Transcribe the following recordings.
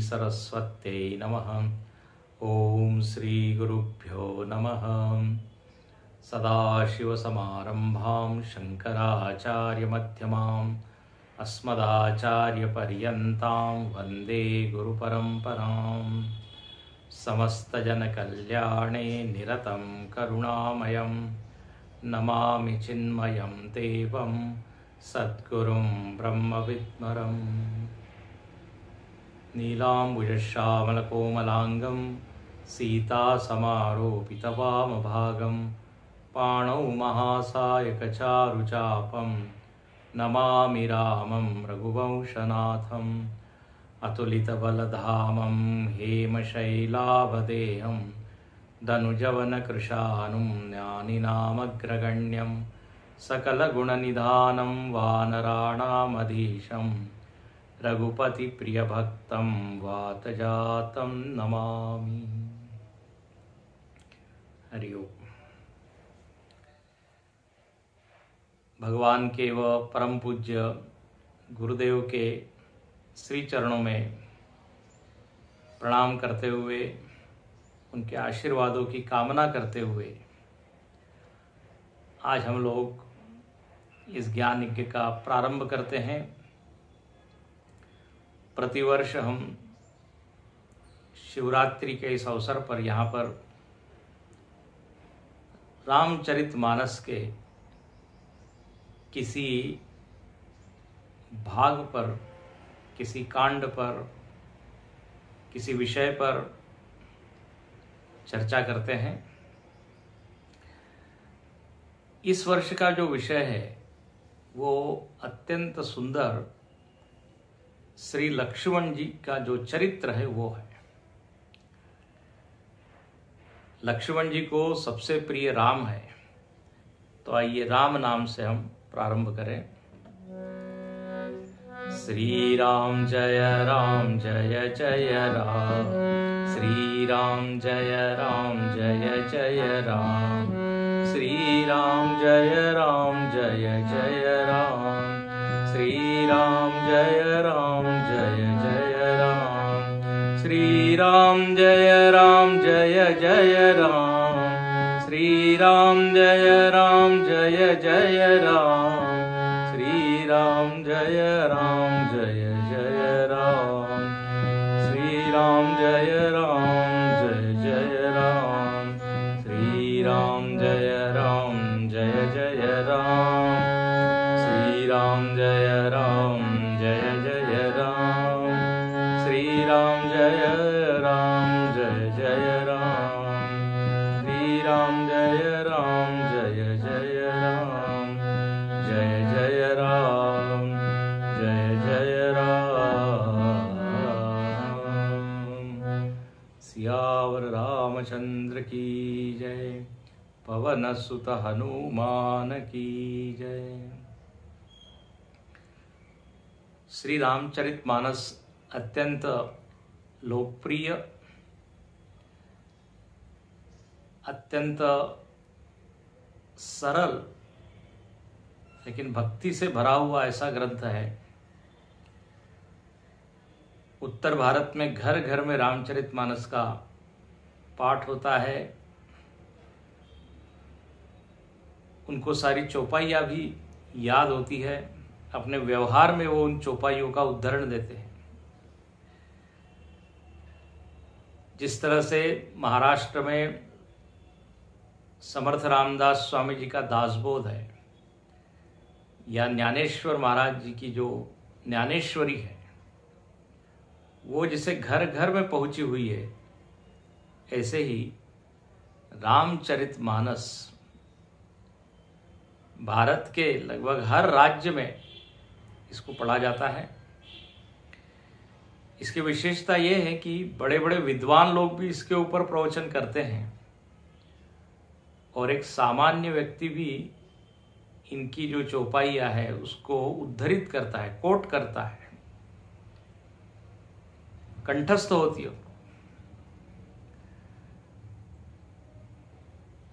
सरस्वत्यै नमः। ओम श्री गुरुभ्यो नमः। सदाशिवसमारम्भां शङ्कराचार्यमध्यमाम् अस्मदाचार्यपर्यन्तां वन्दे गुरुपरम्पराम्। समस्तजनकल्याणे निरतं करुणामयं नमामि चिन्मयं देवं सद्गुरुं ब्रह्मविद्मरम्। नीलाम्बुजश्यामलकोमलाङ्गं सीतासमारोपितवामभागं पाणौ महासायकचारुचापं नमामि रामं रघुवंशनाथम्। अतुलितबलधामं हेमशैलाभदेहं धनुजवनकृशानुं ज्ञानिनामग्रगण्यं सकलगुणनिधानं वानराणामधीशं रघुपतिप्रियभक्तं वातजातं नमामि। हरि ओम। भगवान के व परम पूज्य गुरुदेव के श्री चरणों में प्रणाम करते हुए, उनके आशीर्वादों की कामना करते हुए आज हम लोग इस ज्ञान यज्ञ का प्रारंभ करते हैं। प्रतिवर्ष हम शिवरात्रि के इस अवसर पर यहाँ पर रामचरितमानस के किसी भाग पर, किसी कांड पर, किसी विषय पर चर्चा करते हैं। इस वर्ष का जो विषय है वो अत्यंत सुंदर श्री लक्ष्मण जी का जो चरित्र है वो है। लक्ष्मण जी को सबसे प्रिय राम है, तो आइए राम नाम से हम प्रारंभ करें। श्री राम जय जय राम, श्री राम जय जय राम, श्री राम जय जय राम, श्री राम जय जय राम, श्री राम जय जय राम, श्री राम जय जय राम, श्री राम जय जय राम, श्री राम जय जय राम, श्री राम जय जय राम, श्री राम जय जय राम, श्री राम जय जय राम, श्री राम जय जय राम, जय जय राम, जय जय राम। सियावर रामचंद्र की जय, पवन सुत हनुमान की जय। श्री रामचरितमानस अत्यंत लोकप्रिय, अत्यंत सरल लेकिन भक्ति से भरा हुआ ऐसा ग्रंथ है। उत्तर भारत में घर घर में रामचरितमानस का पाठ होता है। उनको सारी चौपाइयाँ भी याद होती है। अपने व्यवहार में वो उन चौपाइयों का उद्धरण देते हैं। जिस तरह से महाराष्ट्र में समर्थ रामदास स्वामी जी का दासबोध है, या ज्ञानेश्वर महाराज जी की जो ज्ञानेश्वरी है, वो जिसे घर घर में पहुंची हुई है, ऐसे ही रामचरितमानस भारत के लगभग हर राज्य में इसको पढ़ा जाता है। इसकी विशेषता ये है कि बड़े बड़े विद्वान लोग भी इसके ऊपर प्रवचन करते हैं और एक सामान्य व्यक्ति भी इनकी जो चौपाइयाँ है उसको उद्धृत करता है, कोट करता है, कंठस्थ होती है।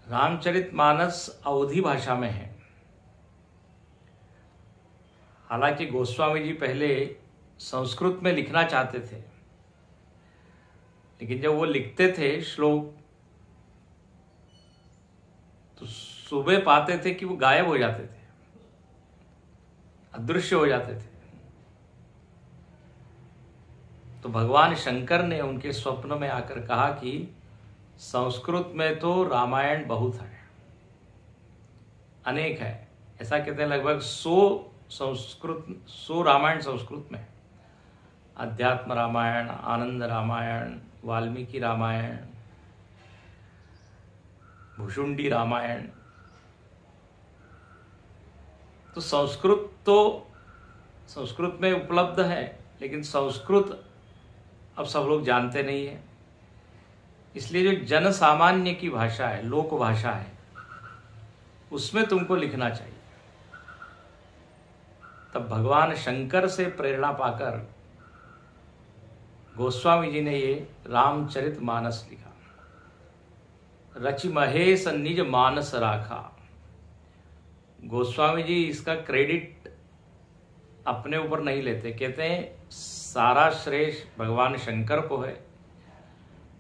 रामचरितमानस अवधी भाषा में है। हालांकि गोस्वामी जी पहले संस्कृत में लिखना चाहते थे, लेकिन जब वो लिखते थे श्लोक तो सुबह पाते थे कि वो गायब हो जाते थे, अदृश्य हो जाते थे। तो भगवान शंकर ने उनके स्वप्न में आकर कहा कि संस्कृत में तो रामायण बहुत है, अनेक है। ऐसा कहते हैं लगभग 100 रामायण संस्कृत में। अध्यात्म रामायण, आनंद रामायण, वाल्मीकि रामायण, भुषुंडी रामायण। तो संस्कृत में उपलब्ध है, लेकिन संस्कृत अब सब लोग जानते नहीं है। इसलिए जो जन सामान्य की भाषा है, लोक भाषा है, उसमें तुमको लिखना चाहिए। तब भगवान शंकर से प्रेरणा पाकर गोस्वामी जी ने ये रामचरितमानस लिखा। रचि महेश निज मानस राखा। गोस्वामी जी इसका क्रेडिट अपने ऊपर नहीं लेते, कहते हैं सारा श्रेय भगवान शंकर को है।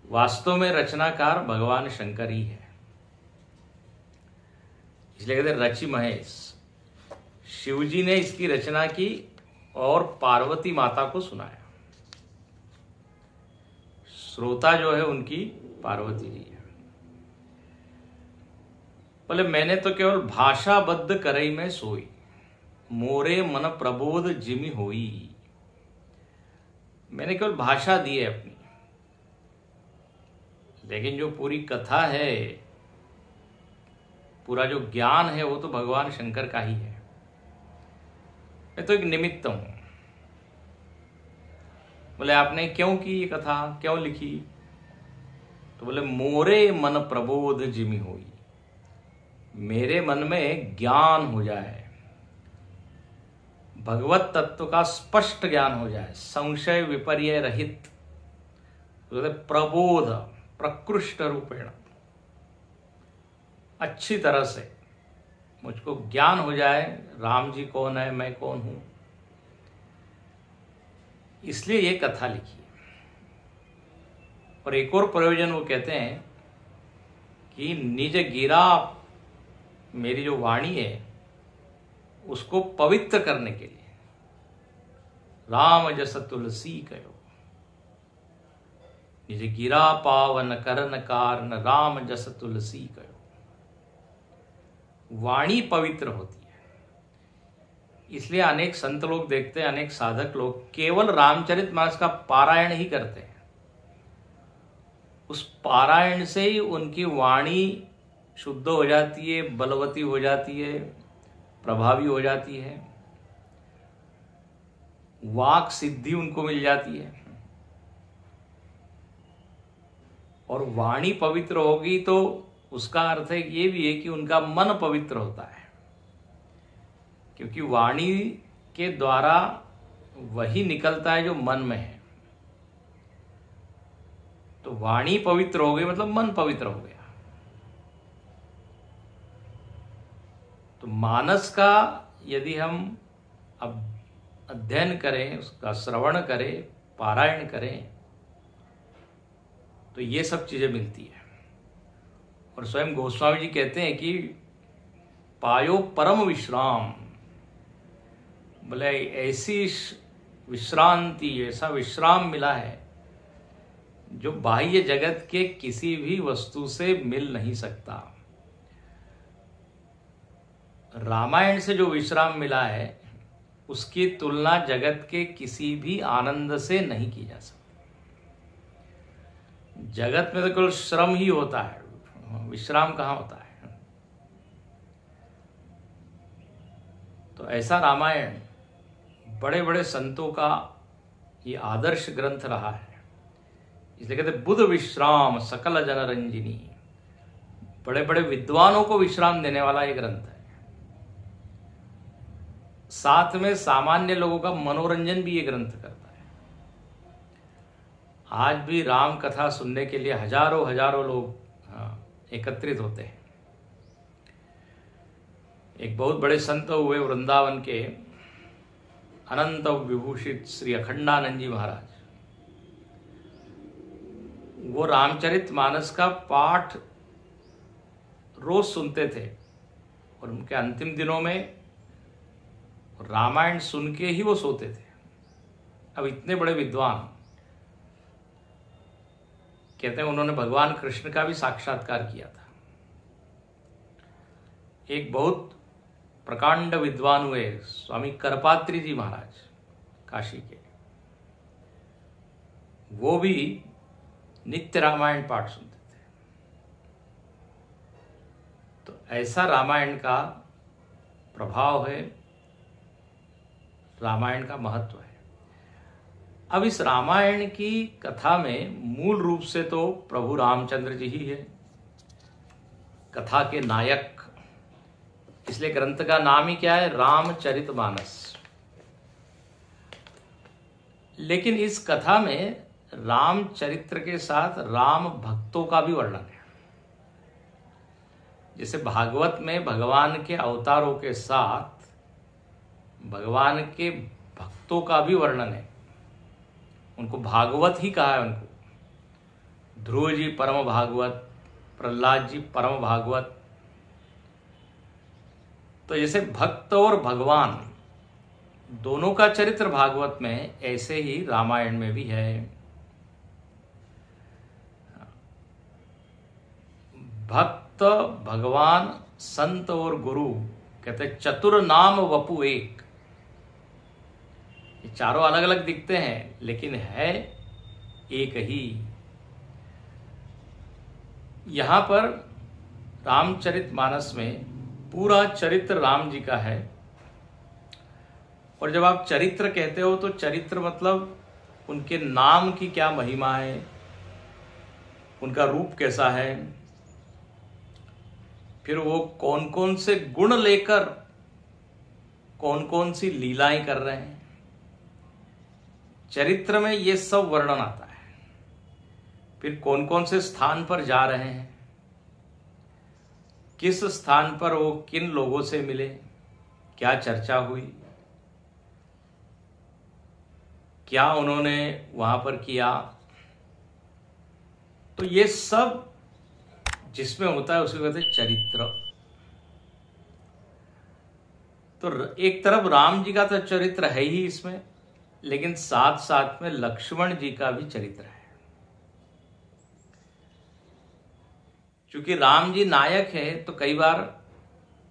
वास्तव में रचनाकार भगवान शंकर ही है, इसलिए कहते हैं रचि महेश। शिव जी ने इसकी रचना की और पार्वती माता को सुनाया। श्रोता जो है उनकी पार्वती जी है। बोले मैंने तो केवल भाषाबद्ध करई में सोई, मोरे मन प्रबोध जिमि होई। मैंने केवल भाषा दी है अपनी, लेकिन जो पूरी कथा है, पूरा जो ज्ञान है, वो तो भगवान शंकर का ही है। मैं तो एक निमित्त हूं। बोले आपने क्यों की ये कथा, क्यों लिखी? तो बोले मोरे मन प्रबोध जिमि होई, मेरे मन में ज्ञान हो जाए, भगवत तत्व का स्पष्ट ज्ञान हो जाए, संशय विपर्य रहित, प्रबोध प्रकृष्ट रूपेण, अच्छी तरह से मुझको ज्ञान हो जाए राम जी कौन है, मैं कौन हूं। इसलिए ये कथा लिखी है। और एक और प्रयोजन वो कहते हैं कि निज गिरा, मेरी जो वाणी है उसको पवित्र करने के लिए, राम जस तुलसी कहो, निज गिरा पावन करन कारण, राम जस तुलसी कहो। वाणी पवित्र होती है, इसलिए अनेक संत लोग देखते हैं, अनेक साधक लोग केवल रामचरितमानस का पारायण ही करते हैं। उस पारायण से ही उनकी वाणी शुद्ध हो जाती है, बलवती हो जाती है, प्रभावी हो जाती है, वाक सिद्धि उनको मिल जाती है। और वाणी पवित्र होगी तो उसका अर्थ है ये भी है कि उनका मन पवित्र होता है, क्योंकि वाणी के द्वारा वही निकलता है जो मन में है। तो वाणी पवित्र हो गई मतलब मन पवित्र हो गया। तो मानस का यदि हम अब अध्ययन करें, उसका श्रवण करें, पारायण करें, तो ये सब चीजें मिलती है। और स्वयं गोस्वामी जी कहते हैं कि पायो परम विश्राम, बोले ऐसी विश्रांति, ऐसा विश्राम मिला है जो बाह्य जगत के किसी भी वस्तु से मिल नहीं सकता। रामायण से जो विश्राम मिला है उसकी तुलना जगत के किसी भी आनंद से नहीं की जा सकती। जगत में तो केवल श्रम ही होता है, विश्राम कहाँ होता है। तो ऐसा रामायण बड़े बड़े संतों का ये आदर्श ग्रंथ रहा है। इसलिए कहते बुध विश्राम सकल जन रंजिनी, बड़े बड़े विद्वानों को विश्राम देने वाला ये ग्रंथ है। साथ में सामान्य लोगों का मनोरंजन भी ये ग्रंथ करता है। आज भी राम कथा सुनने के लिए हजारों हजारों लोग एकत्रित होते हैं। एक बहुत बड़े संत हुए वृंदावन के, अनंत विभूषित श्री अखंडानंद जी महाराज। वो रामचरितमानस का पाठ रोज सुनते थे और उनके अंतिम दिनों में रामायण सुन के ही वो सोते थे। अब इतने बड़े विद्वान, कहते हैं उन्होंने भगवान कृष्ण का भी साक्षात्कार किया था। एक बहुत प्रकांड विद्वान हुए स्वामी करपात्री जी महाराज काशी के, वो भी नित्य रामायण पाठ सुनते थे। तो ऐसा रामायण का प्रभाव है, रामायण का महत्व है। अब इस रामायण की कथा में मूल रूप से तो प्रभु रामचंद्र जी ही है कथा के नायक, इसलिए ग्रंथ का नाम ही क्या है, रामचरितमानस। लेकिन इस कथा में रामचरित्र के साथ राम भक्तों का भी वर्णन है। जैसे भागवत में भगवान के अवतारों के साथ भगवान के भक्तों का भी वर्णन है, उनको भागवत ही कहा है। उनको ध्रुव जी परम भागवत, प्रहलाद जी परम भागवत। तो जैसे भक्त और भगवान दोनों का चरित्र भागवत में, ऐसे ही रामायण में भी है। भक्त, भगवान, संत और गुरु, कहते चतुर नाम वपु एक। ये चारों अलग अलग दिखते हैं लेकिन है एक ही। यहां पर रामचरितमानस में पूरा चरित्र राम जी का है। और जब आप चरित्र कहते हो तो चरित्र मतलब उनके नाम की क्या महिमा है, उनका रूप कैसा है, फिर वो कौन कौन से गुण लेकर कौन कौन सी लीलाएं कर रहे हैं, चरित्र में ये सब वर्णन आता है। फिर कौन कौन से स्थान पर जा रहे हैं, किस स्थान पर वो किन लोगों से मिले, क्या चर्चा हुई, क्या उन्होंने वहां पर किया। तो ये सब जिसमें होता है उसको कहते हैं चरित्र। तो एक तरफ राम जी का तो चरित्र है ही इसमें, लेकिन साथ साथ में लक्ष्मण जी का भी चरित्र है। चूंकि राम जी नायक है तो कई बार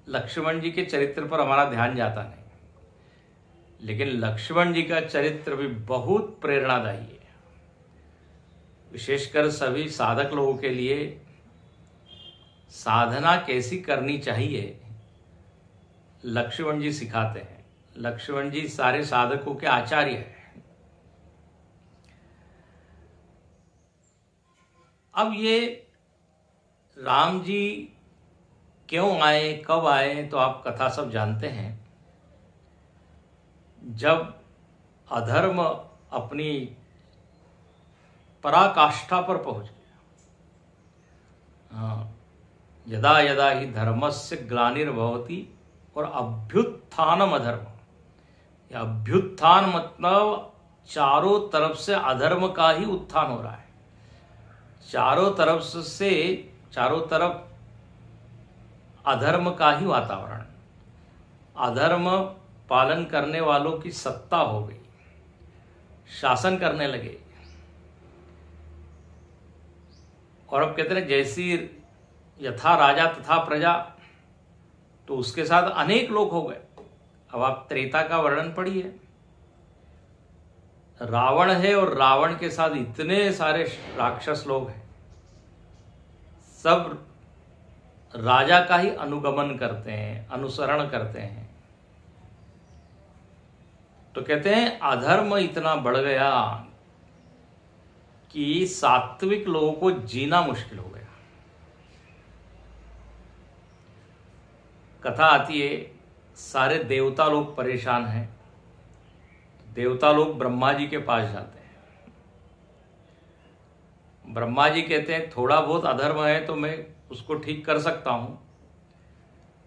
लक्ष्मण जी के चरित्र पर हमारा ध्यान जाता नहीं, लेकिन लक्ष्मण जी का चरित्र भी बहुत प्रेरणादायी है। विशेषकर सभी साधक लोगों के लिए साधना कैसी करनी चाहिए लक्ष्मण जी सिखाते हैं। लक्ष्मण जी सारे साधकों के आचार्य हैं। अब ये राम जी क्यों आए, कब आए, तो आप कथा सब जानते हैं। जब अधर्म अपनी पराकाष्ठा पर पहुंच गया, यदा यदा ही धर्मस्य ग्लानिर्भवति, और अभ्युत्थानम अधर्म। अभ्युत्थान मतलब चारों तरफ से अधर्म का ही उत्थान हो रहा है। चारों तरफ अधर्म का ही वातावरण, अधर्म पालन करने वालों की सत्ता हो गई, शासन करने लगे। और अब कहते हैं जैसी यथा राजा तथा प्रजा, तो उसके साथ अनेक लोग हो गए। अब आप त्रेता का वर्णन पढ़िए, रावण है और रावण के साथ इतने सारे राक्षस लोग हैं, सब राजा का ही अनुगमन करते हैं, अनुसरण करते हैं। तो कहते हैं अधर्म इतना बढ़ गया कि सात्विक लोगों को जीना मुश्किल हो गया। कथा आती है सारे देवता लोग परेशान हैं। देवता लोग ब्रह्मा जी के पास जाते हैं। ब्रह्मा जी कहते हैं थोड़ा बहुत अधर्म है तो मैं उसको ठीक कर सकता हूं,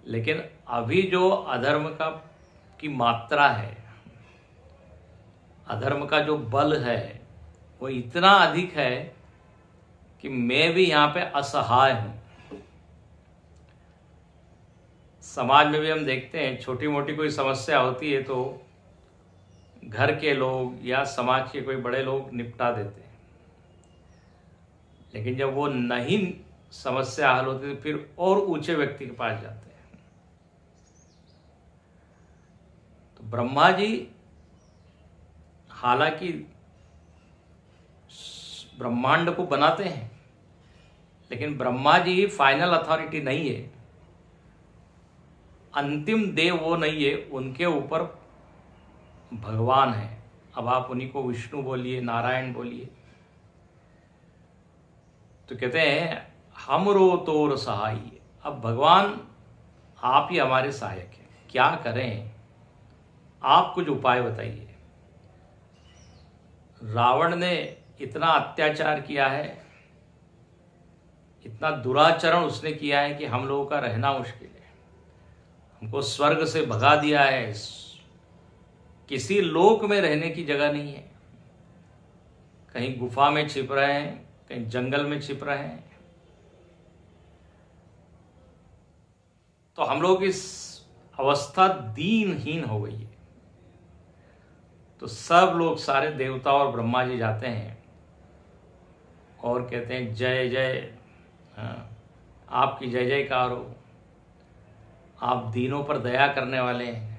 लेकिन अभी जो अधर्म की मात्रा है, अधर्म का जो बल है, वो इतना अधिक है कि मैं भी यहाँ पे असहाय हूं। समाज में भी हम देखते हैं छोटी मोटी कोई समस्या होती है तो घर के लोग या समाज के कोई बड़े लोग निपटा देते हैं, लेकिन जब वो नहीं समस्या हल होती तो फिर और ऊंचे व्यक्ति के पास जाते हैं। तो ब्रह्मा जी हालांकि ब्रह्मांड को बनाते हैं, लेकिन ब्रह्मा जी फाइनल अथॉरिटी नहीं है, अंतिम देव वो नहीं है, उनके ऊपर भगवान है। अब आप उन्हीं को विष्णु बोलिए, नारायण बोलिए। तो कहते हैं हमरो तोर सहाय। अब भगवान आप ही हमारे सहायक हैं, क्या करें, आप कुछ उपाय बताइए। रावण ने इतना अत्याचार किया है, इतना दुराचरण उसने किया है कि हम लोगों का रहना मुश्किल है। हमको स्वर्ग से भगा दिया है, किसी लोक में रहने की जगह नहीं है। कहीं गुफा में छिप रहे हैं, कहीं जंगल में छिप रहे हैं। तो हम लोग इस अवस्था दीनहीन हो गई है। तो सब लोग, सारे देवता और ब्रह्मा जी जाते हैं और कहते हैं जय जय, आपकी जय जयकार हो, आप दीनों पर दया करने वाले हैं,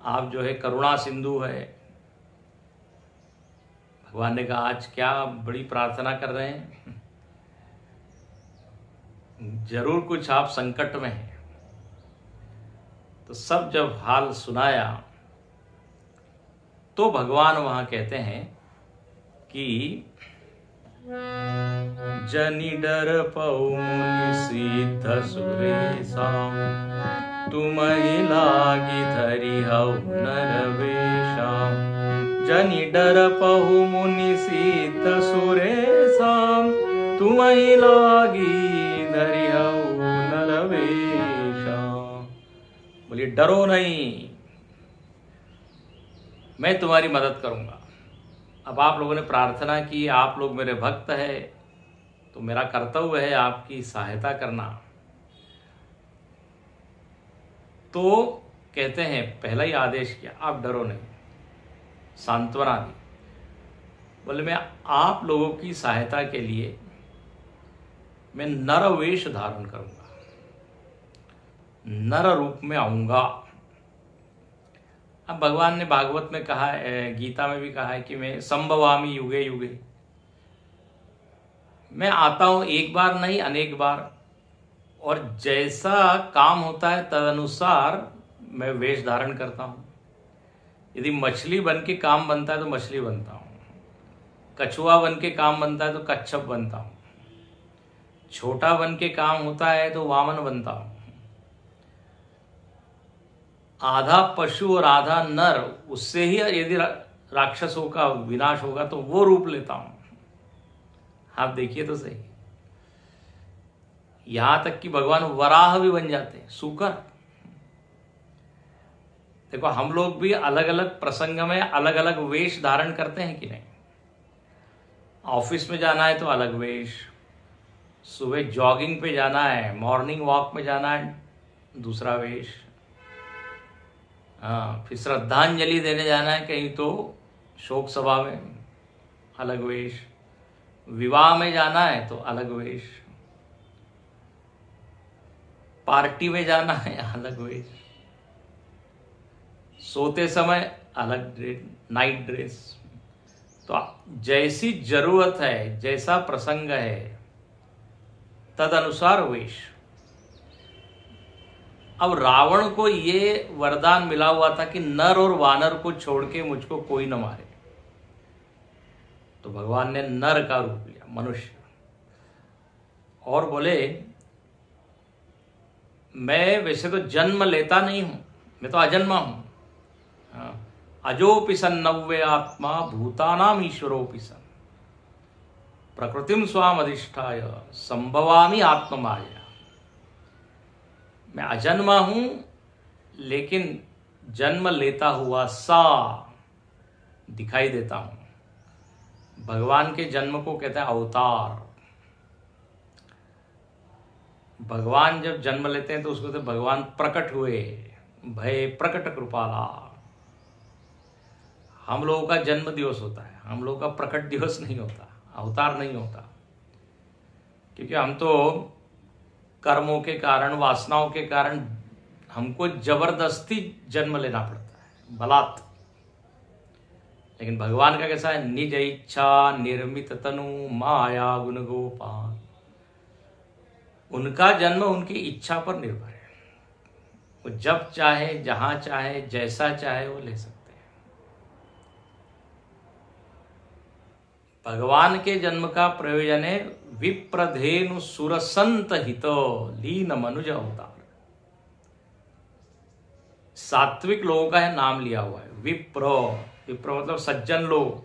आप जो है करुणा सिंधु है। भगवान ने कहा आज क्या बड़ी प्रार्थना कर रहे हैं, जरूर कुछ आप संकट में हैं। तो सब जब हाल सुनाया तो भगवान वहां कहते हैं कि जनि डर पऊ मुनि सिद्ध सुरेशा, तुमहि लागी धरि हऊ नरवेशा। जनि डर पहु मुनि सिद्ध सुरेशा, तुमहि लागी धरि हऊ नरवेशा। बोलिए डरो नहीं, मैं तुम्हारी मदद करूंगा। अब आप लोगों ने प्रार्थना की, आप लोग मेरे भक्त है, तो मेरा कर्तव्य है आपकी सहायता करना। तो कहते हैं पहला ही आदेश किया, आप डरो नहीं, सांत्वना दी। बोले मैं आप लोगों की सहायता के लिए मैं नर वेश धारण करूंगा, नर रूप में आऊंगा। अब भगवान ने भागवत में कहा है, गीता में भी कहा है कि मैं संभवामि युगे युगे, मैं आता हूं एक बार नहीं अनेक बार, और जैसा काम होता है तदनुसार मैं वेश धारण करता हूं। यदि मछली बन के काम बनता है तो मछली बनता हूं, कछुआ बन के काम बनता है तो कच्छप बनता हूं, छोटा बन के काम होता है तो वामन बनता हूं, आधा पशु और आधा नर, उससे ही यदि राक्षसों का विनाश होगा तो वो रूप लेता हूं। आप देखिए तो सही, यहां तक कि भगवान वराह भी बन जाते हैं, सूकर। देखो हम लोग भी अलग अलग प्रसंग में अलग अलग वेश धारण करते हैं कि नहीं। ऑफिस में जाना है तो अलग वेश, सुबह जॉगिंग पे जाना है, मॉर्निंग वॉक में जाना है दूसरा वेश, हाँ, फिर श्रद्धांजलि देने जाना है कहीं तो शोक सभा में अलग वेश, विवाह में जाना है तो अलग वेश, पार्टी में जाना है अलग वेश, सोते समय अलग ड्रेस, नाइट ड्रेस। तो जैसी जरूरत है, जैसा प्रसंग है, तद अनुसार वेश। अब रावण को ये वरदान मिला हुआ था कि नर और वानर को छोड़ के मुझको कोई न मारे, तो भगवान ने नर का रूप लिया, मनुष्य, और बोले मैं वैसे तो जन्म लेता नहीं हूं, मैं तो अजन्मा हूं, अजोपि सन्नव्य आत्मा भूतानाम ईश्वरोपि सन्, प्रकृतिम स्वाम अधिष्ठाय संभवामि आत्ममाया। मैं अजन्मा हूं लेकिन जन्म लेता हुआ सा दिखाई देता हूं। भगवान के जन्म को कहते हैं अवतार। भगवान जब जन्म लेते हैं तो उसको कहते भगवान प्रकट हुए, भय प्रकट कृपाला। हम लोगों का जन्म दिवस होता है, हम लोगों का प्रकट दिवस नहीं होता, अवतार नहीं होता, क्योंकि हम तो कर्मों के कारण, वासनाओं के कारण हमको जबरदस्ती जन्म लेना पड़ता है, बलात्। लेकिन भगवान का कैसा है? निज इच्छा निर्मित तनु माया गुण गोपाल। उनका जन्म उनकी इच्छा पर निर्भर है, वो जब चाहे, जहां चाहे, जैसा चाहे वो ले सकते हैं। भगवान के जन्म का प्रयोजन है विप्रधेनु सुरसंत हितो लीन मनुज अवतार। सात्विक लोगों का है नाम लिया हुआ है विप्र। विप्र मतलब सज्जन लोग,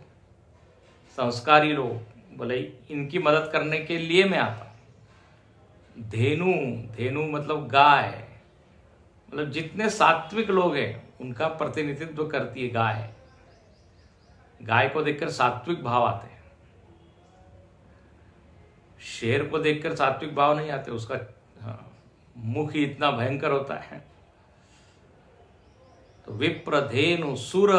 संस्कारी लोग। बोले इनकी मदद करने के लिए मैं आता। धेनु, धेनु मतलब गाय, मतलब जितने सात्विक लोग हैं उनका प्रतिनिधित्व करती है गाय। गाय को देखकर सात्विक भाव आते हैं, शेर को देखकर सात्विक भाव नहीं आते, उसका मुख ही इतना भयंकर होता है। तो विप्र, धेनु, सुर,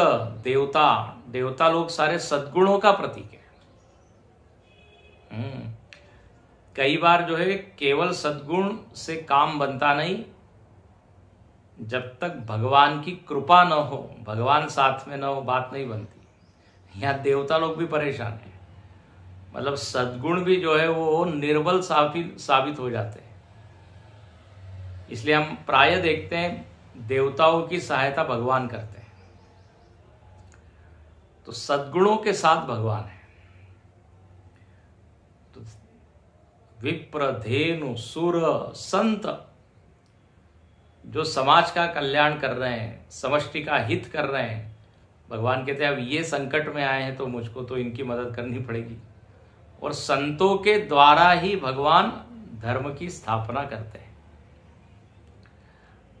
देवता, देवता लोग सारे सद्गुणों का प्रतीक है। कई बार जो है केवल सद्गुण से काम बनता नहीं, जब तक भगवान की कृपा न हो, भगवान साथ में न हो, बात नहीं बनती। यहाँ देवता लोग भी परेशान हैं, मतलब सद्गुण भी जो है वो निर्बल साबित हो जाते हैं। इसलिए हम प्राय देखते हैं देवताओं की सहायता भगवान करते हैं। तो सद्गुणों के साथ भगवान है। तो विप्र, धेनु, सुर, संत जो समाज का कल्याण कर रहे हैं, समष्टि का हित कर रहे हैं, भगवान कहते हैं अब ये संकट में आए हैं तो मुझको तो इनकी मदद करनी पड़ेगी। और संतों के द्वारा ही भगवान धर्म की स्थापना करते हैं।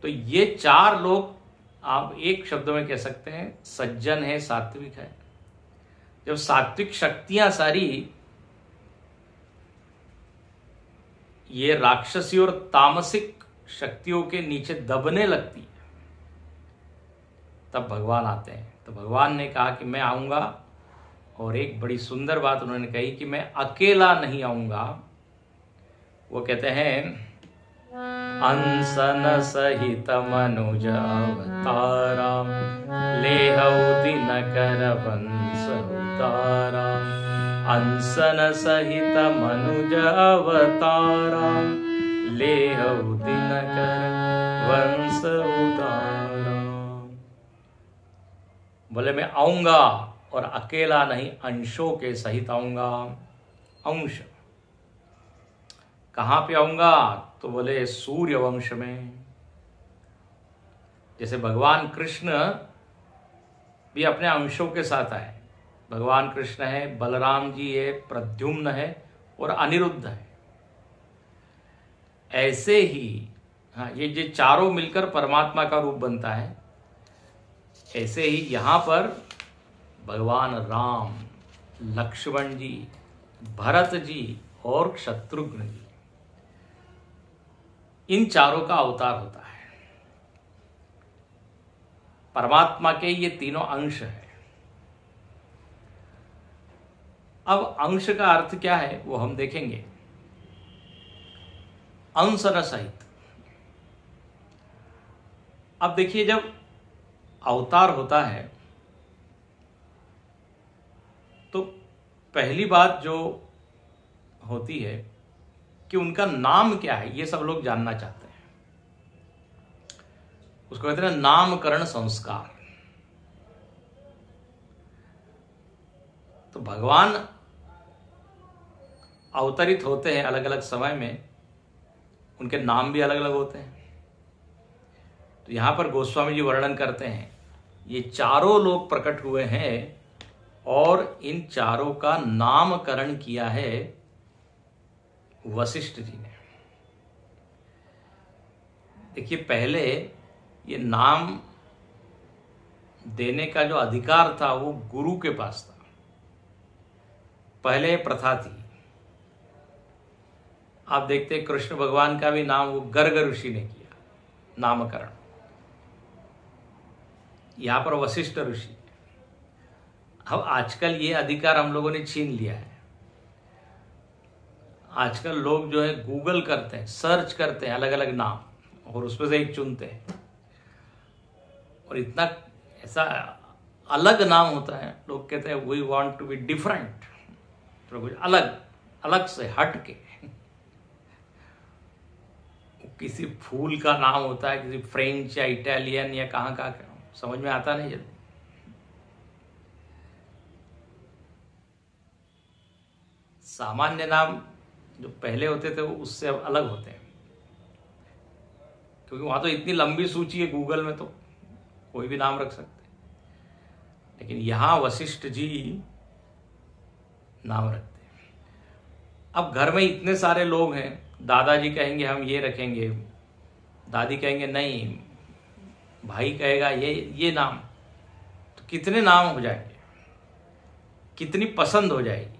तो ये चार लोग आप एक शब्द में कह सकते हैं, सज्जन है, सात्विक है। जब सात्विक शक्तियां सारी ये राक्षसी और तामसिक शक्तियों के नीचे दबने लगती है, तब भगवान आते हैं। तो भगवान ने कहा कि मैं आऊंगा, और एक बड़ी सुंदर बात उन्होंने कही कि मैं अकेला नहीं आऊंगा। वो कहते हैं अंसन सहित मनुज अवतारा लेहऊ दिनकर वंश उतारा। अंसन सहित मनुज अवतारा लेहऊ दिनकर वंश उतारा। बोले मैं आऊंगा और अकेला नहीं, अंशों के सहित आऊंगा। अंश कहां पे आऊंगा? तो बोले सूर्य वंश में। जैसे भगवान कृष्ण भी अपने अंशों के साथ आए। भगवान कृष्ण है, बलराम जी है, प्रद्युम्न है और अनिरुद्ध है। ऐसे ही ये चारों मिलकर परमात्मा का रूप बनता है। ऐसे ही यहां पर भगवान राम, लक्ष्मण जी, भरत जी और शत्रुघ्न जी, इन चारों का अवतार होता है। परमात्मा के ये तीनों अंश है। अब अंश का अर्थ क्या है वो हम देखेंगे। अंशन सहित। अब देखिए, जब अवतार होता है तो पहली बात जो होती है कि उनका नाम क्या है, ये सब लोग जानना चाहते हैं। उसको कहते हैं नामकरण संस्कार। तो भगवान अवतरित होते हैं अलग अलग समय में, उनके नाम भी अलग अलग होते हैं। तो यहां पर गोस्वामी जी वर्णन करते हैं ये चारों लोग प्रकट हुए हैं और इन चारों का नामकरण किया है वशिष्ठ जी ने। देखिए, पहले ये नाम देने का जो अधिकार था वो गुरु के पास था। पहले प्रथा थी। आप देखते हैं कृष्ण भगवान का भी नाम वो गर्ग ऋषि ने किया नामकरण, यहां पर वशिष्ठ ऋषि। अब आजकल ये अधिकार हम लोगों ने छीन लिया है। आजकल लोग जो है गूगल करते हैं, सर्च करते हैं अलग अलग नाम और उसमें से एक चुनते हैं, और इतना ऐसा अलग नाम होता है, लोग कहते हैं we want to be different, तो कुछ अलग अलग से हट के। किसी फूल का नाम होता है, किसी फ्रेंच या इटालियन या कहाँ का, समझ में आता नहीं जल्दी। सामान्य नाम जो पहले होते थे वो उससे अब अलग होते हैं, क्योंकि वहां तो इतनी लंबी सूची है गूगल में, तो कोई भी नाम रख सकते हैं। लेकिन यहां वशिष्ठ जी नाम रखते हैं। अब घर में इतने सारे लोग हैं, दादाजी कहेंगे हम ये रखेंगे, दादी कहेंगे नहीं, भाई कहेगा ये नाम, तो कितने नाम हो जाएंगे, कितनी पसंद हो जाएगी।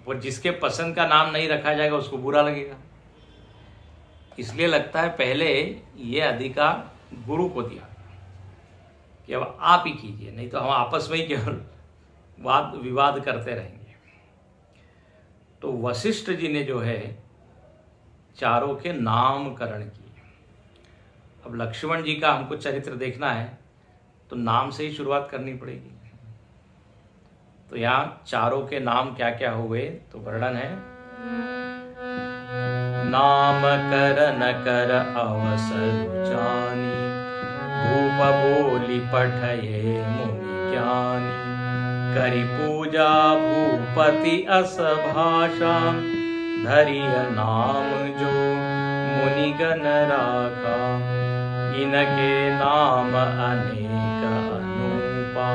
और जिसके पसंद का नाम नहीं रखा जाएगा उसको बुरा लगेगा। इसलिए लगता है पहले ये अधिकार गुरु को दिया कि अब आप ही कीजिए, नहीं तो हम आपस में ही केवल वाद विवाद करते रहेंगे। तो वशिष्ठ जी ने जो है चारों के नामकरण किए। अब लक्ष्मण जी का हमको चरित्र देखना है तो नाम से ही शुरुआत करनी पड़ेगी। तो यहाँ चारों के नाम क्या क्या हुए, तो वर्णन है। नाम करन कर अवसर जानी, भूप बोली पठये मुनि ज्ञानी। करि पूजा भूपति अस भाषा, धरिय नाम जो मुनिगण राखा। इनके नाम अनेक अनुपा,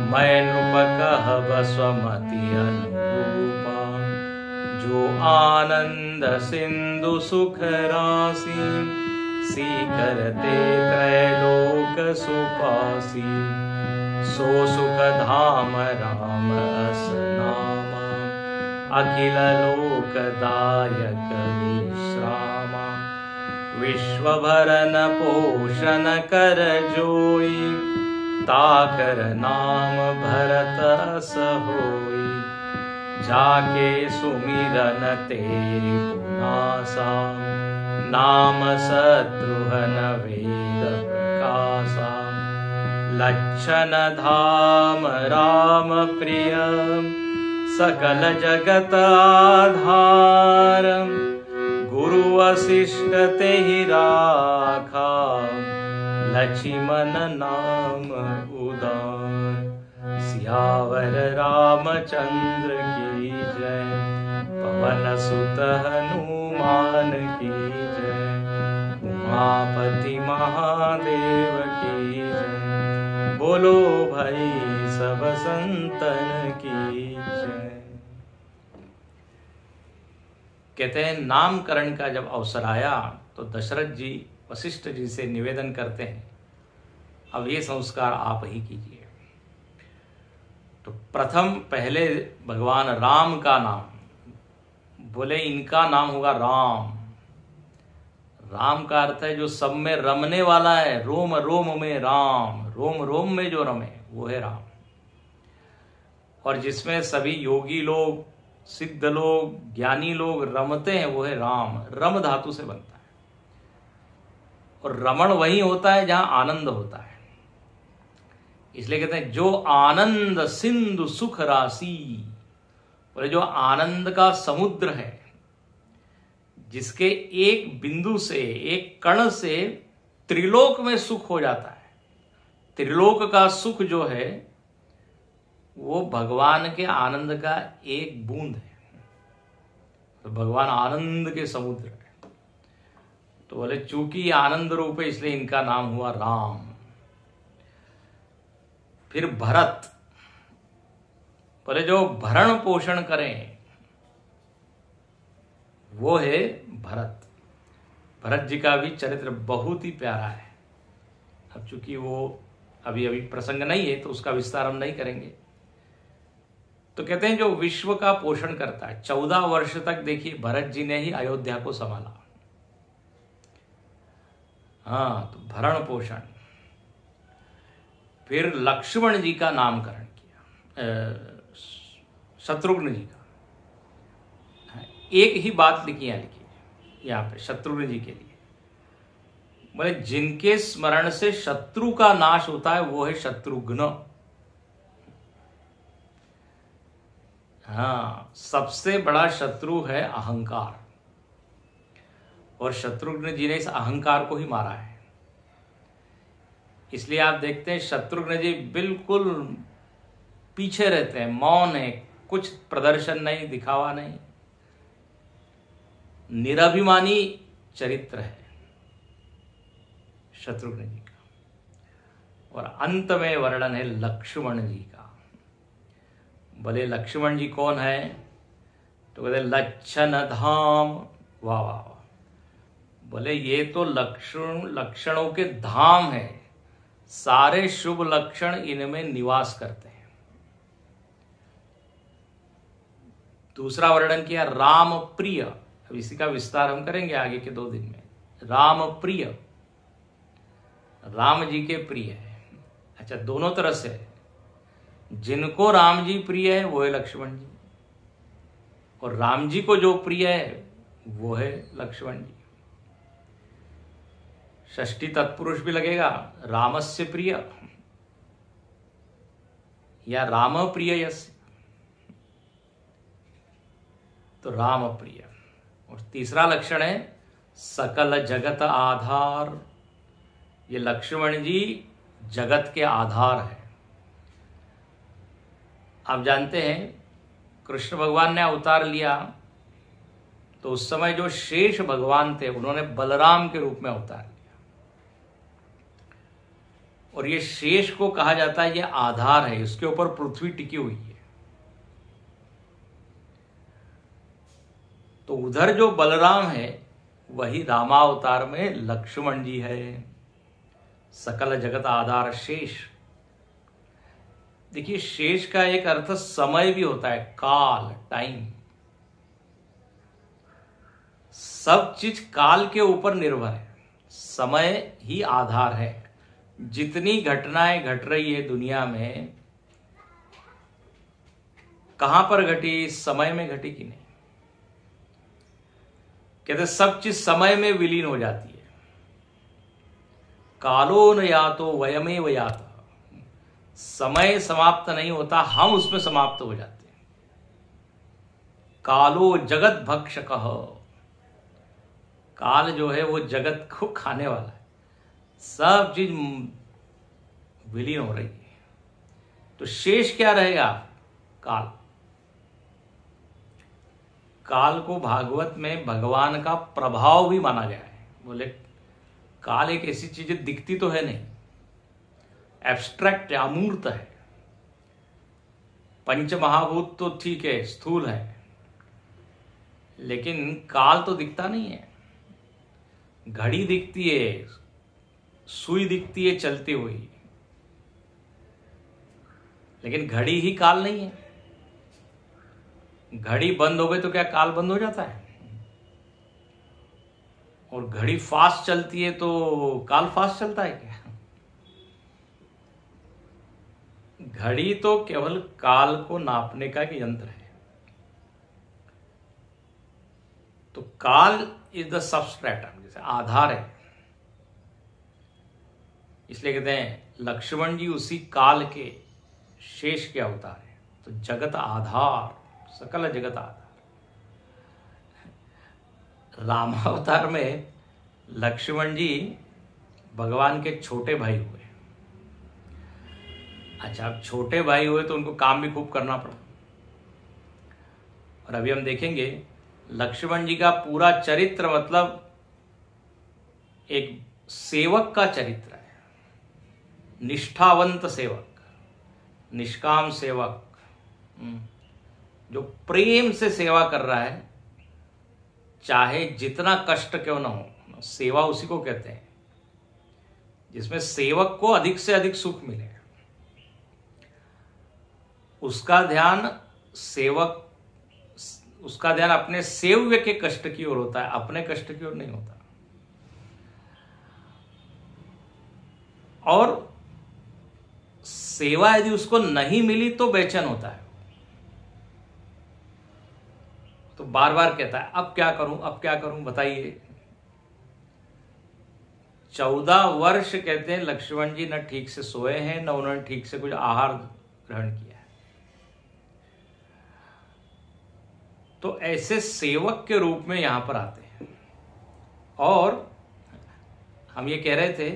मैं नृप कहब स्वमति अनुरूपा। जो आनंद सिंधु सुख राशि, सीकरते त्रैलोक सुपासी। सो सुख धाम राम अस नामा, अखिल लोक दायक विश्रामा। विश्व भरन पोषण कर जोई, ताकर नाम भरत अस होई। जाके सुमिरन तेरी पुनासा, नाम शत्रुघ्न वेद प्रकाशा। लक्षण धाम राम प्रिय, सकल जगत आधार। गुरु वशिष्ठ तेहि राखा, लक्ष्मण नाम उदार। सियावर रामचंद्र की जय, पवन सुत हनुमान की जय। उमापति महादेव की जय, बोलो भाई सब संतन की जय। कहते हैं नामकरण का जब अवसर आया तो दशरथ जी वशिष्ठ जी से निवेदन करते हैं, अब ये संस्कार आप ही कीजिए। तो प्रथम पहले भगवान राम का नाम बोले, इनका नाम होगा राम। राम का अर्थ है जो सब में रमने वाला है, रोम रोम में राम, रोम रोम में जो रमे वो है राम। और जिसमें सभी योगी लोग, सिद्ध लोग, ज्ञानी लोग रमते हैं वो है राम। रम धातु से बनता है, और रमण वही होता है जहां आनंद होता है। इसलिए कहते हैं जो आनंद सिंधु सुख राशि, बोले जो आनंद का समुद्र है, जिसके एक बिंदु से, एक कण से त्रिलोक में सुख हो जाता है। त्रिलोक का सुख जो है वो भगवान के आनंद का एक बूंद है। तो भगवान आनंद के समुद्र है। तो बोले चूंकि आनंद रूप है इसलिए इनका नाम हुआ राम। फिर भरत, बोले जो भरण पोषण करें वो है भरत। भरत जी का भी चरित्र बहुत ही प्यारा है। अब चूंकि वो अभी प्रसंग नहीं है तो उसका विस्तार हम नहीं करेंगे। तो कहते हैं जो विश्व का पोषण करता है। 14 वर्ष तक देखिए भरत जी ने ही अयोध्या को संभाला। हाँ, तो भरण पोषण। फिर लक्ष्मण जी का नामकरण किया, शत्रुघ्न जी का। एक ही बात लिखी है, लिखी यहाँ पे शत्रुघ्न जी के लिए, बोले जिनके स्मरण से शत्रु का नाश होता है वो है शत्रुघ्न। हाँ, सबसे बड़ा शत्रु है अहंकार, और शत्रुघ्न जी ने इस अहंकार को ही मारा है। इसलिए आप देखते हैं शत्रुघ्न जी बिल्कुल पीछे रहते हैं, मौन है, कुछ प्रदर्शन नहीं, दिखावा नहीं, निराभिमानी चरित्र है शत्रुघ्न जी का। और अंत में वर्णन है लक्ष्मण जी का। बोले लक्ष्मण जी कौन है? तो कहते लक्षण धाम। वाह वाह वाह। बोले ये तो लक्षणों के धाम है, सारे शुभ लक्षण इनमें निवास करते हैं। दूसरा वर्णन किया राम प्रिय। अब इसी का विस्तार हम करेंगे आगे के 2 दिन में। राम प्रिय, राम जी के प्रिय है। अच्छा, दोनों तरह से, जिनको राम जी प्रिय है वो है लक्ष्मण जी, और राम जी को जो प्रिय है वो है लक्ष्मण जी। षष्ठी तत्पुरुष भी लगेगा, रामस्य प्रिय या राम प्रिय यस्य, तो राम प्रिय। और तीसरा लक्षण है सकल जगत आधार। ये लक्ष्मण जी जगत के आधार है। आप जानते हैं कृष्ण भगवान ने अवतार लिया तो उस समय जो शेष भगवान थे उन्होंने बलराम के रूप में अवतार लिया, और ये शेष को कहा जाता है ये आधार है, इसके ऊपर पृथ्वी टिकी हुई है। तो उधर जो बलराम है वही रामावतार में लक्ष्मण जी है। सकल जगत आधार शेष। देखिए शेष का एक अर्थ समय भी होता है, काल, टाइम। सब चीज काल के ऊपर निर्भर है, समय ही आधार है। जितनी घटनाएं घट रही है दुनिया में, कहां पर घटी? समय में घटी कि नहीं? कहते सब चीज समय में विलीन हो जाती है। कालो न यातो वयमेव याता। समय समाप्त नहीं होता, हम उसमें समाप्त हो जाते हैं। कालो जगत भक्षकः। काल जो है वो जगत को खाने वाला है, सब चीज विलीन हो रही है। तो शेष क्या रहेगा? काल। काल को भागवत में भगवान का प्रभाव भी माना गया है। बोले काल एक ऐसी चीज दिखती तो है नहीं, एब्स्ट्रैक्ट, अमूर्त है। पंच महाभूत तो ठीक है, स्थूल है, लेकिन काल तो दिखता नहीं है। घड़ी दिखती है, सुई दिखती है चलती हुई, लेकिन घड़ी ही काल नहीं है। घड़ी बंद हो गई तो क्या काल बंद हो जाता है? और घड़ी फास्ट चलती है तो काल फास्ट चलता है क्या? घड़ी तो केवल काल को नापने का एक यंत्र है। तो काल इज द सबस्ट्रेटम, जैसे आधार है। इसलिए कहते हैं लक्ष्मण जी उसी काल के शेष के अवतार है। तो जगत आधार, सकल जगत आधार। रामावतार में लक्ष्मण जी भगवान के छोटे भाई हुए। अच्छा, अब छोटे भाई हुए तो उनको काम भी खूब करना पड़ा। और अभी हम देखेंगे लक्ष्मण जी का पूरा चरित्र मतलब एक सेवक का चरित्र है। निष्ठावंत सेवक, निष्काम सेवक, जो प्रेम से सेवा कर रहा है, चाहे जितना कष्ट क्यों ना हो। सेवा उसी को कहते हैं जिसमें सेवक को अधिक से अधिक सुख मिले। उसका ध्यान सेवक उसका ध्यान अपने सेव्य के कष्ट की ओर होता है, अपने कष्ट की ओर नहीं होता। और सेवा यदि उसको नहीं मिली तो बेचैन होता है, तो बार बार कहता है अब क्या करूं, अब क्या करूं, बताइए। 14 वर्ष कहते हैं लक्ष्मण जी न ठीक से सोए हैं, न उन्होंने ठीक से कुछ आहार ग्रहण किया है। तो ऐसे सेवक के रूप में यहां पर आते हैं। और हम ये कह रहे थे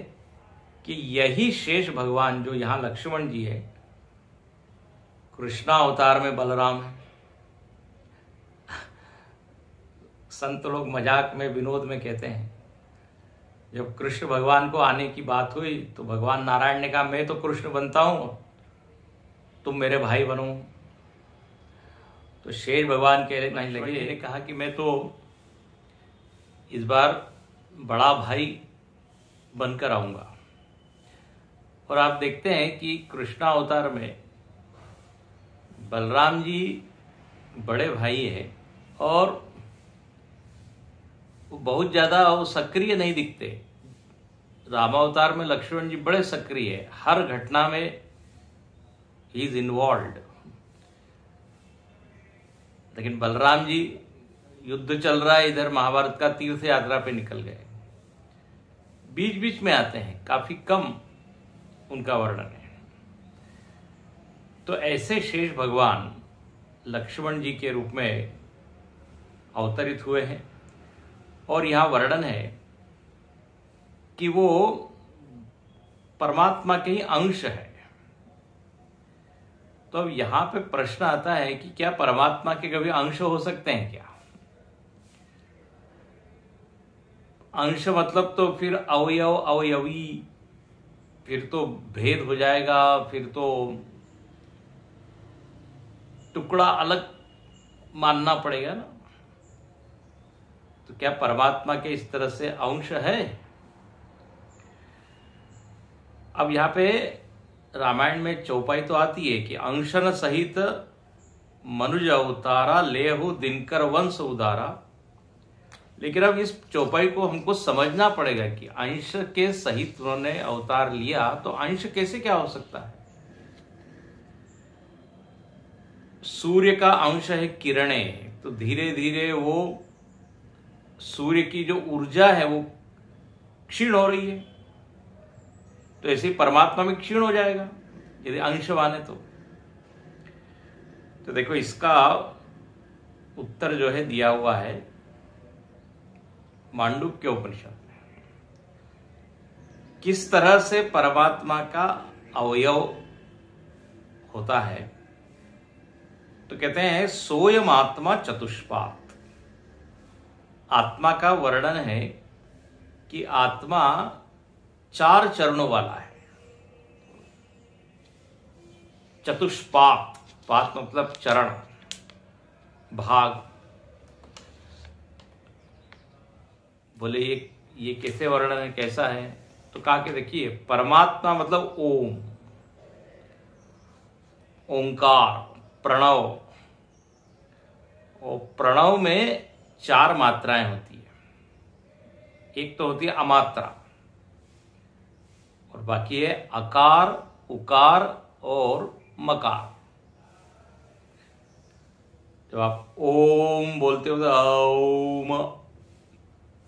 कि यही शेष भगवान जो यहां लक्ष्मण जी है, कृष्णा अवतार में बलराम है। संत लोग मजाक में विनोद में कहते हैं, जब कृष्ण भगवान को आने की बात हुई तो भगवान नारायण ने कहा मैं तो कृष्ण बनता हूं, तुम मेरे भाई बनो। तो शेष भगवान कहने लगे, ने कहा कि मैं तो इस बार बड़ा भाई बनकर आऊंगा। और आप देखते हैं कि कृष्णा अवतार में बलराम जी बड़े भाई है और बहुत ज्यादा वो सक्रिय नहीं दिखते। रामावतार में लक्ष्मण जी बड़े सक्रिय है, हर घटना में ही इज इन्वॉल्व्ड। लेकिन बलराम जी युद्ध चल रहा है, इधर महाभारत का तीर्थ यात्रा पे निकल गए, बीच बीच में आते हैं, काफी कम उनका वर्णन है। तो ऐसे शेष भगवान लक्ष्मण जी के रूप में अवतरित हुए हैं। और यहां वर्णन है कि वो परमात्मा के ही अंश है। तो अब यहां पे प्रश्न आता है कि क्या परमात्मा के कभी अंश हो सकते हैं क्या? अंश मतलब तो फिर अवयव अवयवी, फिर तो भेद हो जाएगा, फिर तो टुकड़ा अलग मानना पड़ेगा ना। तो क्या परमात्मा के इस तरह से अंश है? अब यहां पे रामायण में चौपाई तो आती है कि अंशन सहित मनुज अवतारा लेहु दिनकर वंश उदारा। लेकिन अब इस चौपाई को हमको समझना पड़ेगा कि अंश के सहित उन्होंने अवतार लिया, तो अंश कैसे क्या हो सकता है? सूर्य का अंश है किरणें, तो धीरे धीरे वो सूर्य की जो ऊर्जा है वो क्षीण हो रही है, तो ऐसे ही परमात्मा में क्षीण हो जाएगा यदि अंशवान है। तो देखो इसका उत्तर जो है दिया हुआ है मांडुक्य उपनिषद में। किस तरह से परमात्मा का अवयव होता है? तो कहते हैं सोयम आत्मा चतुष्पाद। आत्मा का वर्णन है कि आत्मा 4 चरणों वाला है। चतुष्पाद, पाद मतलब चरण, भाग। बोले ये कैसे वर्णन है, कैसा है? तो कहा कि देखिए परमात्मा मतलब ओम, ओंकार, प्रणव। और प्रणव में 4 मात्राएं होती है। एक तो होती है अमात्रा, और बाकी है अकार, उकार और मकार। जब आप ओम बोलते हो तो ओम,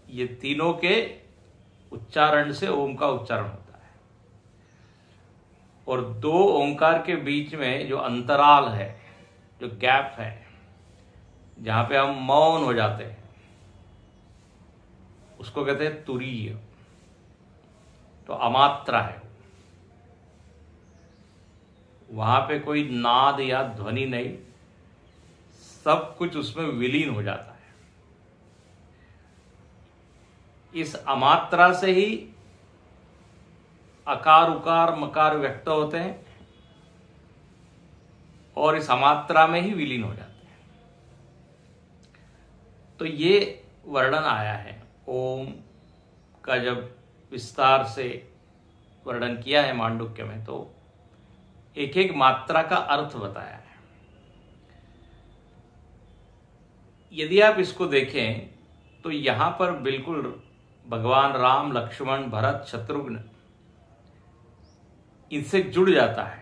ये तीनों के उच्चारण से ओम का उच्चारण होता है। और 2 ओंकार के बीच में जो अंतराल है, जो गैप है, जहां पे हम मौन हो जाते हैं, उसको कहते हैं तुरीय। तो अमात्रा है, वहां पे कोई नाद या ध्वनि नहीं, सब कुछ उसमें विलीन हो जाता है। इस अमात्रा से ही अकार, उकार, मकार व्यक्त होते हैं और इस अमात्रा में ही विलीन हो जाते हैं। तो ये वर्णन आया है ओम का। जब विस्तार से वर्णन किया है मांडुक्य में, तो एक एक मात्रा का अर्थ बताया है। यदि आप इसको देखें तो यहां पर बिल्कुल भगवान राम, लक्ष्मण, भरत, शत्रुघ्न इनसे जुड़ जाता है।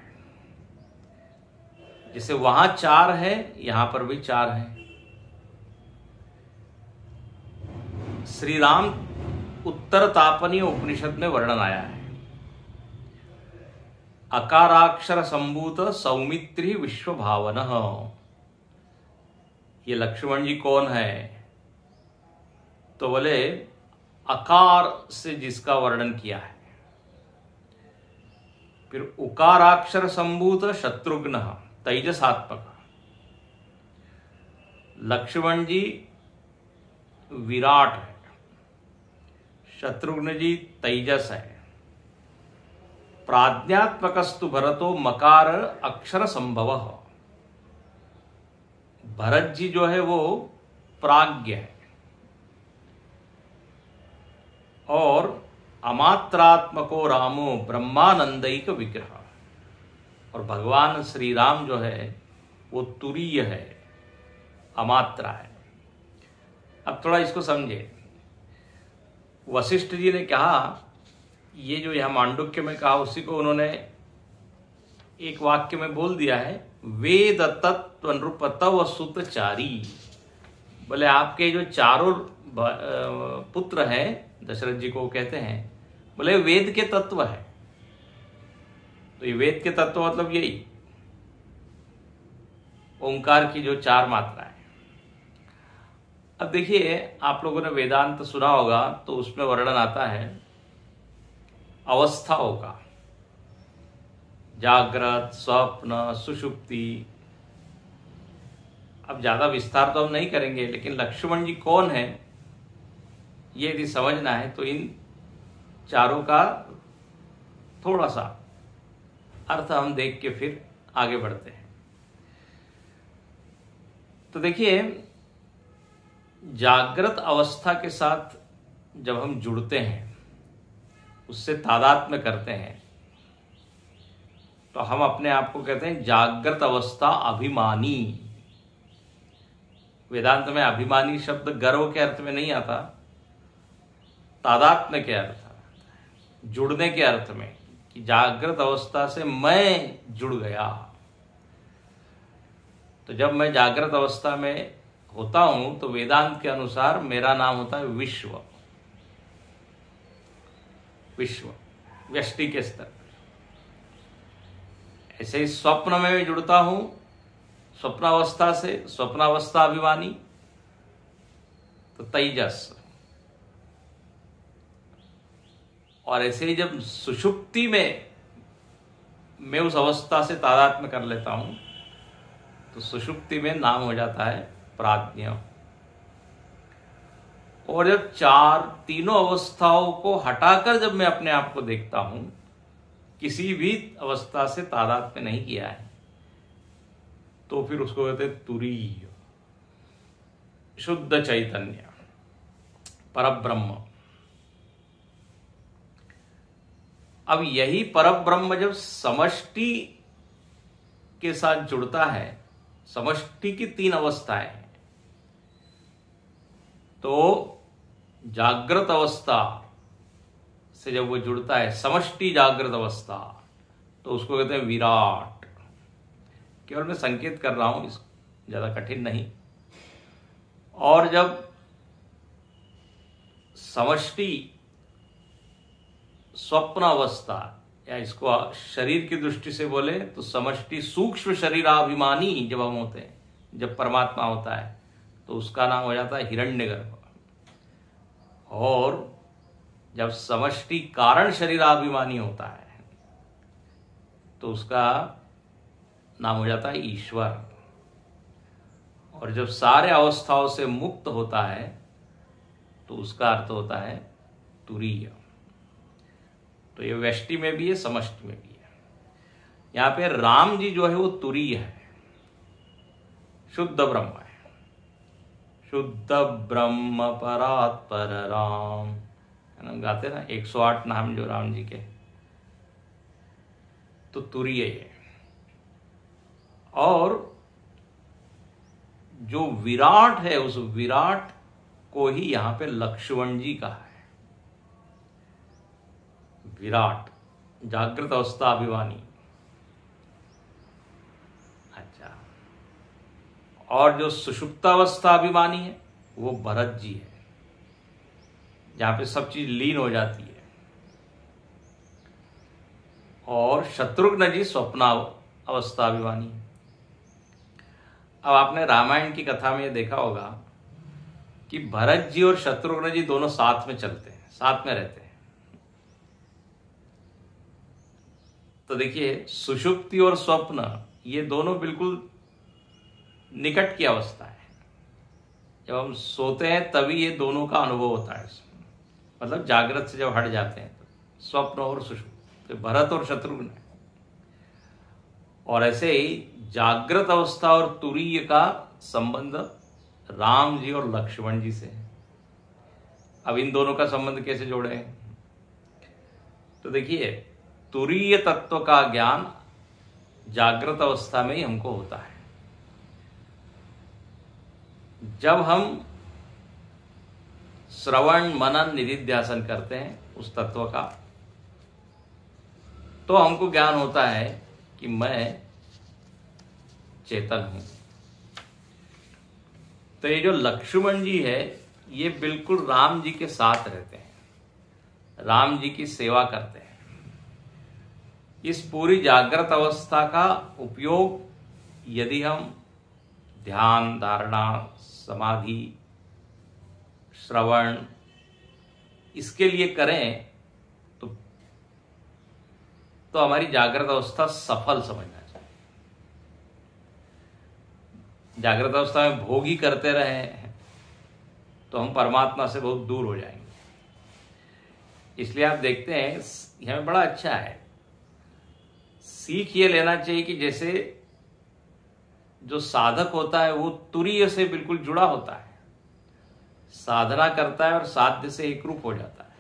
जैसे वहां 4 है, यहां पर भी 4 है। श्री राम उत्तर तापनीय उपनिषद में वर्णन आया है, अकाराक्षर संभूत सौमित्री विश्व भावन। ये लक्ष्मण जी कौन है? तो बोले अकार से जिसका वर्णन किया है। फिर उकाराक्षर संभूत शत्रुघ्न तेजसात्मक। लक्ष्मण जी विराट है, शत्रुघ्न जी तेजस है। प्राज्ञात्मकस्तु भरतो मकार अक्षर संभव। भरत जी जो है वो प्राज्ञ है और अमात्रात्मको रामो ब्रह्मानंदैक विग्रह। और भगवान श्री राम जो है वो तुरीय है, अमात्रा है। अब थोड़ा इसको समझे। वशिष्ठ जी ने कहा, ये जो यहां मांडुक्य में कहा उसी को उन्होंने एक वाक्य में बोल दिया है, वेद तत्व नृपतव सुतचारी। बोले आपके जो चारों पुत्र हैं, दशरथ जी को कहते हैं, बोले वेद के तत्व है। तो ये वेद के तत्व मतलब यही ओंकार की जो 4 मात्रा है। अब देखिए, आप लोगों ने वेदांत सुना होगा तो उसमें वर्णन आता है अवस्थाओं का, जागृत, स्वप्न, सुषुप्ति। अब ज्यादा विस्तार तो हम नहीं करेंगे, लेकिन लक्ष्मण जी कौन है ये यदि समझना है तो इन चारों का थोड़ा सा अर्थ हम देख के फिर आगे बढ़ते हैं। तो देखिए, जागृत अवस्था के साथ जब हम जुड़ते हैं, उससे तादात्म्य करते हैं, तो हम अपने आप को कहते हैं जागृत अवस्था अभिमानी। वेदांत में अभिमानी शब्द गर्व के अर्थ में नहीं आता, तादात्म्य के अर्थ, जुड़ने के अर्थ में, कि जागृत अवस्था से मैं जुड़ गया। तो जब मैं जागृत अवस्था में होता हूं तो वेदांत के अनुसार मेरा नाम होता है विश्व। विश्व व्यष्टि के स्तर पर। ऐसे ही स्वप्न में भी जुड़ता हूं, स्वप्नावस्था से, स्वप्नावस्था अभिमानी, तो तेजस। और ऐसे ही जब सुषुप्ति में मैं उस अवस्था से तादात्म्य कर लेता हूं तो सुषुप्ति में नाम हो जाता है प्राज्ञ। और जब तीनों अवस्थाओं को हटाकर जब मैं अपने आप को देखता हूं, किसी भी अवस्था से तादात्म्य नहीं किया है, तो फिर उसको कहते हैं तुरीय, शुद्ध चैतन्य, परब्रह्म। अब यही परब्रह्म जब समष्टि के साथ जुड़ता है, समष्टि की 3 अवस्थाएं हैं, तो जागृत अवस्था से जब वो जुड़ता है, समष्टि जागृत अवस्था, तो उसको कहते हैं विराट। केवल मैं संकेत कर रहा हूं, इस ज्यादा कठिन नहीं। और जब समष्टि स्वप्न अवस्था, या इसको शरीर की दृष्टि से बोले तो समष्टि सूक्ष्म शरीराभिमानी जब हम होते हैं, जब परमात्मा होता है, तो उसका नाम हो जाता है हिरण्यगर्भ। और जब समष्टि कारण शरीराभिमानी होता है तो उसका नाम हो जाता है ईश्वर। और जब सारे अवस्थाओं से मुक्त होता है तो उसका अर्थ होता है तुरीय। तो ये व्यष्टि में भी है, समष्टि में भी है। यहां पे राम जी जो है वो तुरीय है, शुद्ध ब्रह्म है। शुद्ध ब्रह्म परात्पर राम, है ना, गाते ना 108 नाम जो राम जी के, तो तुरीय है। और जो विराट है उस विराट को ही यहां पे लक्ष्मण जी कहा है। विराट जागृत अवस्था अभिमानी। अच्छा, और जो सुषुप्तावस्था अभिमानी है वो भरत जी है, जहां पे सब चीज लीन हो जाती है। और शत्रुघ्न जी स्वप्न अवस्था अभिमानी है। अब आपने रामायण की कथा में ये देखा होगा कि भरत जी और शत्रुघ्न जी दोनों साथ में चलते हैं, साथ में रहते हैं। तो देखिए, सुषुप्ति और स्वप्न ये दोनों बिल्कुल निकट की अवस्था है। जब हम सोते हैं तभी ये दोनों का अनुभव होता है, मतलब जागृत से जब हट जाते हैं तो स्वप्न और सुषुप्ति, तो भरत और शत्रुघ्न है। और ऐसे ही जागृत अवस्था और तुरीय का संबंध राम जी और लक्ष्मण जी से है। अब इन दोनों का संबंध कैसे जोड़े? तो देखिए, तुरीय तत्व का ज्ञान जागृत अवस्था में ही हमको होता है। जब हम श्रवण मनन निधिध्यासन करते हैं उस तत्व का, तो हमको ज्ञान होता है कि मैं चेतन हूं। तो ये जो लक्ष्मण जी है ये बिल्कुल राम जी के साथ रहते हैं, राम जी की सेवा करते हैं। इस पूरी जागृत अवस्था का उपयोग यदि हम ध्यान, धारणा, समाधि, श्रवण इसके लिए करें तो हमारी जागृत अवस्था सफल समझना चाहिए। जागृत अवस्था में भोग ही करते रहे तो हम परमात्मा से बहुत दूर हो जाएंगे। इसलिए आप देखते हैं, हमें बड़ा अच्छा है, सीख ये लेना चाहिए कि जैसे जो साधक होता है वो तुरीय से बिल्कुल जुड़ा होता है, साधना करता है और साध्य से एकरूप हो जाता है।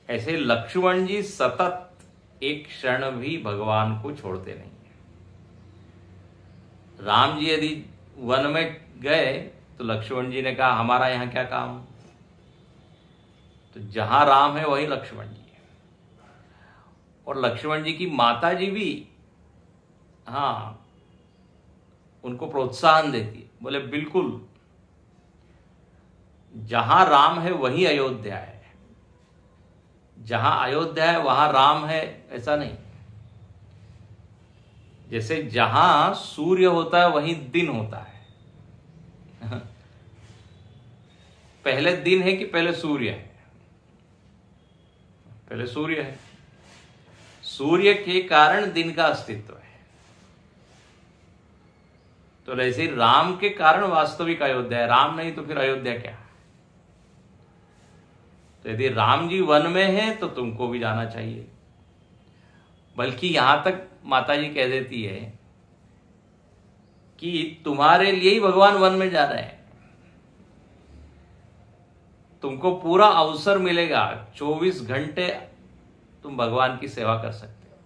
ऐसे लक्ष्मण जी सतत एक क्षण भी भगवान को छोड़ते नहीं है। राम जी यदि वन में गए तो लक्ष्मण जी ने कहा हमारा यहां क्या काम? तो जहां राम है वही लक्ष्मण जी है। और लक्ष्मण जी की माता जी भी उनको प्रोत्साहन देती है, बोले बिल्कुल जहां राम है वही अयोध्या है, जहां अयोध्या है वहां राम है ऐसा नहीं। जैसे जहां सूर्य होता है वहीं दिन होता है। पहले दिन है कि पहले सूर्य है? पहले सूर्य है। सूर्य के कारण दिन का अस्तित्व है। तो ऐसे राम के कारण वास्तविक अयोध्या है। राम नहीं तो फिर अयोध्या क्या है? तो यदि राम जी वन में है तो तुमको भी जाना चाहिए। बल्कि यहां तक माता जी कह देती है कि तुम्हारे लिए ही भगवान वन में जा रहे हैं। तुमको पूरा अवसर मिलेगा, 24 घंटे तुम भगवान की सेवा कर सकते हो।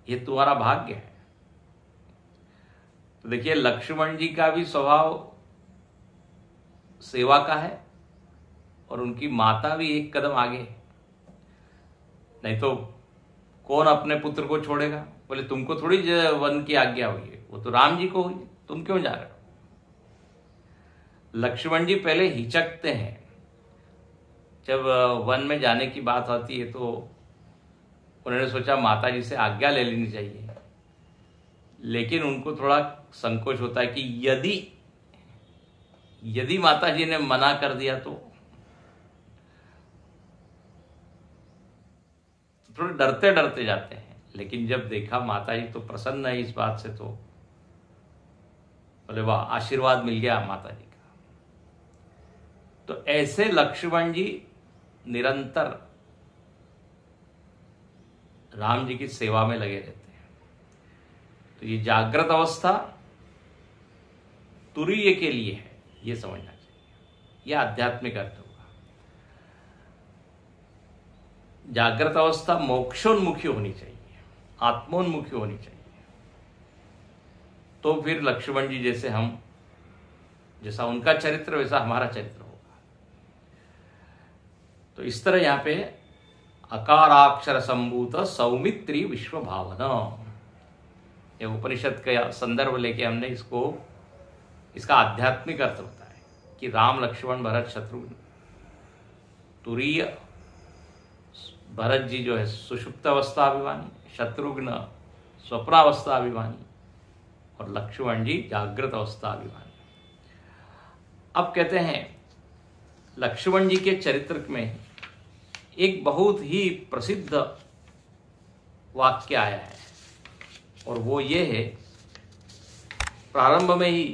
ये तुम्हारा भाग्य है। तो देखिए, लक्ष्मण जी का भी स्वभाव सेवा का है और उनकी माता भी एक कदम आगे है। नहीं तो कौन अपने पुत्र को छोड़ेगा? बोले तुमको थोड़ी वन की आज्ञा हुई है, वो तो राम जी को हुई, तुम क्यों जा रहे हो? लक्ष्मण जी पहले हिचकते हैं। जब वन में जाने की बात आती है तो उन्होंने सोचा माता जी से आज्ञा ले लेनी चाहिए, लेकिन उनको थोड़ा संकोच होता है कि यदि माता जी ने मना कर दिया तो थोड़े डरते डरते जाते हैं। लेकिन जब देखा माता जी तो प्रसन्न है इस बात से, तो बोले वाह, आशीर्वाद मिल गया माता जी का। तो ऐसे लक्ष्मण जी निरंतर राम जी की सेवा में लगे रहते हैं। तो ये जागृत अवस्था तुरीय के लिए है, ये समझना चाहिए। यह आध्यात्मिक अर्थ होगा। जागृत अवस्था मोक्षोन्मुखी होनी चाहिए, आत्मोन्मुखी होनी चाहिए। तो फिर लक्ष्मण जी जैसे हम जैसा उनका चरित्र वैसा हमारा चरित्र होगा। तो इस तरह यहाँ पे अकाराक्षर संभूत सौमित्री विश्व भावना, ये उपनिषद का संदर्भ लेके हमने इसका आध्यात्मिक अर्थ होता है कि राम लक्ष्मण भरत शत्रुघ्न, तुरीय भरत जी जो है सुषुप्त अवस्था अभिमानी, शत्रुघ्न स्वप्नावस्था अभिमानी और लक्ष्मण जी जागृत अवस्था अभिमानी। अब कहते हैं लक्ष्मण जी के चरित्र में एक बहुत ही प्रसिद्ध वाक्य आया है और वो ये है, प्रारंभ में ही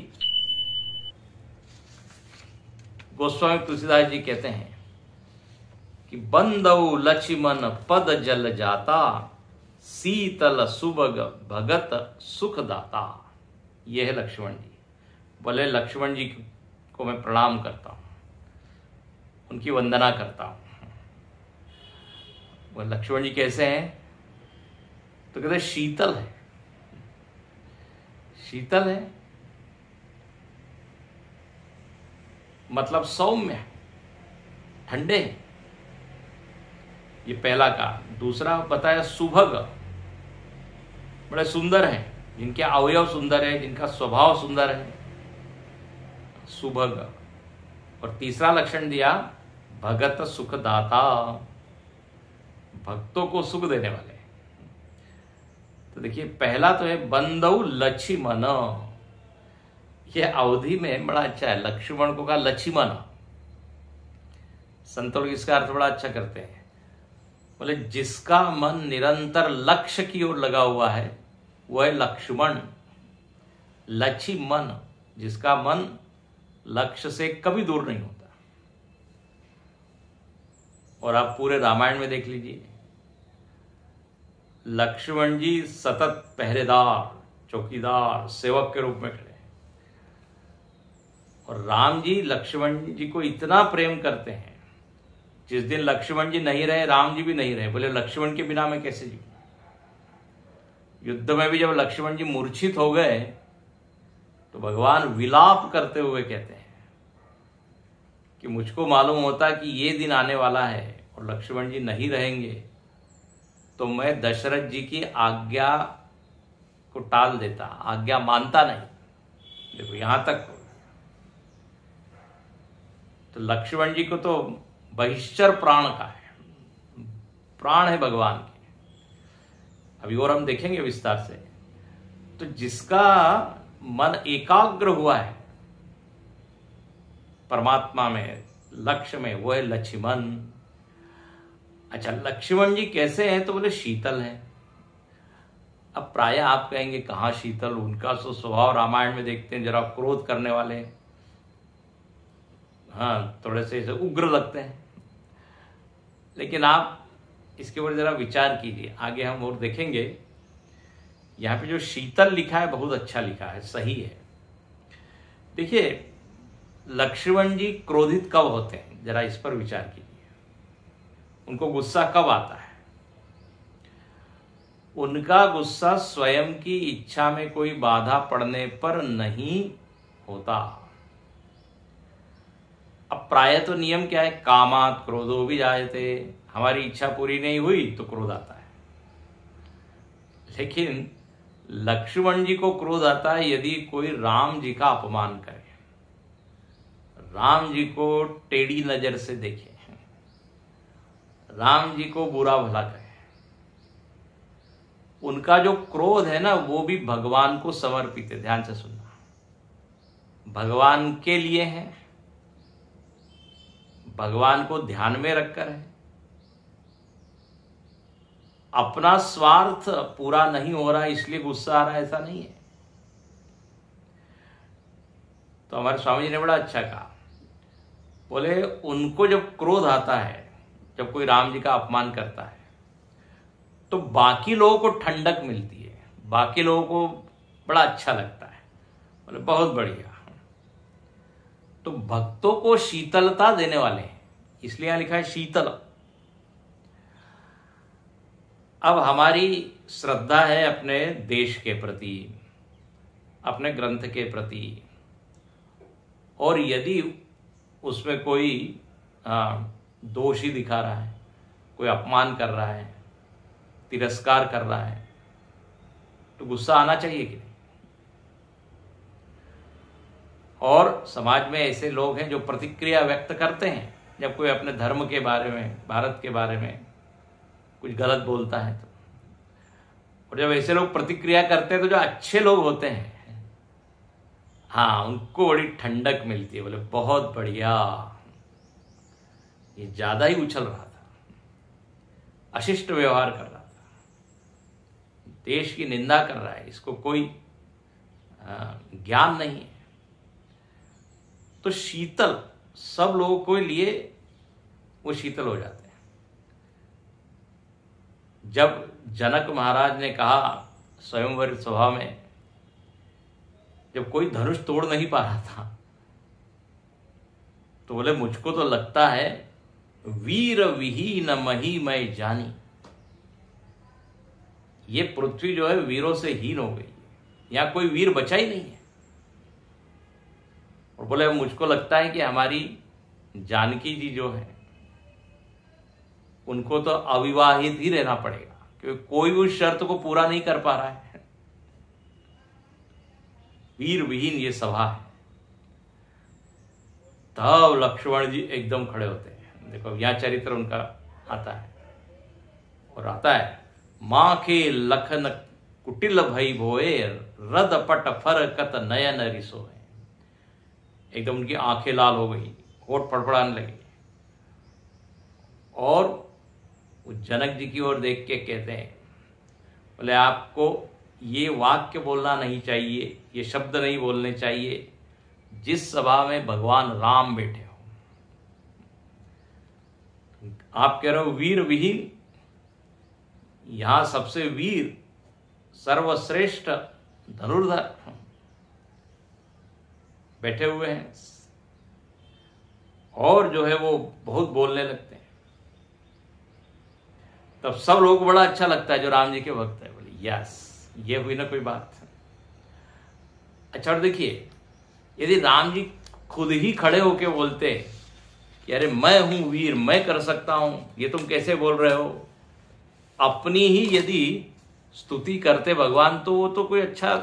गोस्वामी तुलसीदास जी कहते हैं कि बंदौ लक्ष्मण पद जल जाता, शीतल सुबग भगत सुख दाता। यह है लक्ष्मण जी। बोले लक्ष्मण जी को मैं प्रणाम करता हूं, उनकी वंदना करता हूं। वो लक्ष्मण जी कैसे हैं? तो कहते शीतल है, शीतल है मतलब सौम्य, ठंडे हैं, ये पहला का। दूसरा बताया सुभग, बड़े सुंदर हैं, जिनके अवयव सुंदर है, जिनका स्वभाव सुंदर है, सुभग। और तीसरा लक्षण दिया भगत सुखदाता, भक्तों को सुख देने वाले। तो देखिए पहला तो है बंदौ लक्ष्मण, यह अवधि में बड़ा अच्छा है। लक्ष्मण को कहा लक्ष्मण, संत लोग इसका अर्थ बड़ा अच्छा करते हैं। बोले जिसका मन निरंतर लक्ष्य की ओर लगा हुआ है वह है लक्ष्मण। लक्ष्मण, जिसका मन लक्ष्य से कभी दूर नहीं होता। और आप पूरे रामायण में देख लीजिए, लक्ष्मण जी सतत पहरेदार, चौकीदार, सेवक के रूप में खड़े। और राम जी लक्ष्मण जी को इतना प्रेम करते हैं, जिस दिन लक्ष्मण जी नहीं रहे राम जी भी नहीं रहे। बोले लक्ष्मण के बिना मैं कैसे जीऊं? युद्ध में भी जब लक्ष्मण जी मूर्छित हो गए तो भगवान विलाप करते हुए कहते हैं कि मुझको मालूम होता कि ये दिन आने वाला है और लक्ष्मण जी नहीं रहेंगे तो मैं दशरथ जी की आज्ञा को टाल देता, आज्ञा मानता नहीं। देखो यहां तक। तो लक्ष्मण जी को तो बहिश्चर प्राण का है, प्राण है भगवान के। अभी और हम देखेंगे विस्तार से। तो जिसका मन एकाग्र हुआ है परमात्मा में, लक्ष्य में, वो है लक्ष्मण। अच्छा लक्ष्मण जी कैसे हैं? तो बोले शीतल हैं। अब प्राय आप कहेंगे कहां शीतल, उनका तो स्वभाव रामायण में देखते हैं जरा क्रोध करने वाले, हाँ थोड़े से ऐसे उग्र लगते हैं। लेकिन आप इसके ऊपर जरा विचार कीजिए, आगे हम और देखेंगे। यहां पे जो शीतल लिखा है बहुत अच्छा लिखा है, सही है। देखिए लक्ष्मण जी क्रोधित कब होते हैं, जरा इस पर विचार कीजिए। उनको गुस्सा कब आता है? उनका गुस्सा स्वयं की इच्छा में कोई बाधा पड़ने पर नहीं होता। अब प्राय तो नियम क्या है, कामात क्रोधो भी जायते, हमारी इच्छा पूरी नहीं हुई तो क्रोध आता है। लेकिन लक्ष्मण जी को क्रोध आता है यदि कोई राम जी का अपमान करे, राम जी को टेढ़ी नजर से देखे, राम जी को बुरा भला कहे। उनका जो क्रोध है ना वो भी भगवान को समर्पित है। ध्यान से सुनना, भगवान के लिए है, भगवान को ध्यान में रखकर है। अपना स्वार्थ पूरा नहीं हो रहा इसलिए गुस्सा आ रहा है, ऐसा नहीं है। तो हमारे स्वामी जी ने बड़ा अच्छा कहा, बोले उनको जब क्रोध आता है, जब कोई राम जी का अपमान करता है तो बाकी लोगों को ठंडक मिलती है, बाकी लोगों को बड़ा अच्छा लगता है। बोले बहुत बढ़िया। तो भक्तों को शीतलता देने वाले हैं, इसलिए यहां लिखा है शीतल। अब हमारी श्रद्धा है अपने देश के प्रति, अपने ग्रंथ के प्रति, और यदि उसमें कोई दोष ही दिखा रहा है, कोई अपमान कर रहा है, तिरस्कार कर रहा है, तो गुस्सा आना चाहिए कि नहीं? और समाज में ऐसे लोग हैं जो प्रतिक्रिया व्यक्त करते हैं जब कोई अपने धर्म के बारे में, भारत के बारे में कुछ गलत बोलता है तो, और जब ऐसे लोग प्रतिक्रिया करते हैं तो जो अच्छे लोग होते हैं, हाँ, उनको बड़ी ठंडक मिलती है, बोले बहुत बढ़िया, ये ज्यादा ही उछल रहा था, अशिष्ट व्यवहार कर रहा था, देश की निंदा कर रहा है, इसको कोई ज्ञान नहीं है। तो शीतल, सब लोगों को लिए वो शीतल हो जाते हैं। जब जनक महाराज ने कहा स्वयंवर सभा में, जब कोई धनुष तोड़ नहीं पा रहा था, तो बोले मुझको तो लगता है वीर विहीन मही मैं जानी, ये पृथ्वी जो है वीरों से हीन हो गई, यहां कोई वीर बचा ही नहीं है। और बोले मुझको लगता है कि हमारी जानकी जी जो है उनको तो अविवाहित ही रहना पड़ेगा, क्योंकि कोई उस शर्त को पूरा नहीं कर पा रहा है। वीर विहीन ये सभा है। तब लक्ष्मण जी एकदम खड़े होते हैं। देखो यह चरित्र उनका आता है, और आता है मां के लखन कुटिल भई भोए, रद पट फर कत नयन रिसोए। एकदम उनकी आंखें लाल हो गई, होठ फड़फड़ाने लगे, और वो जनक जी की ओर देख के कहते हैं, बोले आपको ये वाक्य बोलना नहीं चाहिए, ये शब्द नहीं बोलने चाहिए जिस सभा में भगवान राम बैठे हो। आप कह रहे हो वीर विहीन, यहां सबसे वीर सर्वश्रेष्ठ धनुर्धर बैठे हुए हैं, और जो है वो बहुत बोलने लगते हैं। तब सब लोगों को बड़ा अच्छा लगता है जो राम जी के भक्त है। बोले यस, ये हुई ना कोई बात। अच्छा, और देखिए यदि राम जी खुद ही खड़े होके बोलते कि अरे मैं हूं वीर, मैं कर सकता हूं, ये तुम कैसे बोल रहे हो, अपनी ही यदि स्तुति करते भगवान, तो वो तो कोई अच्छा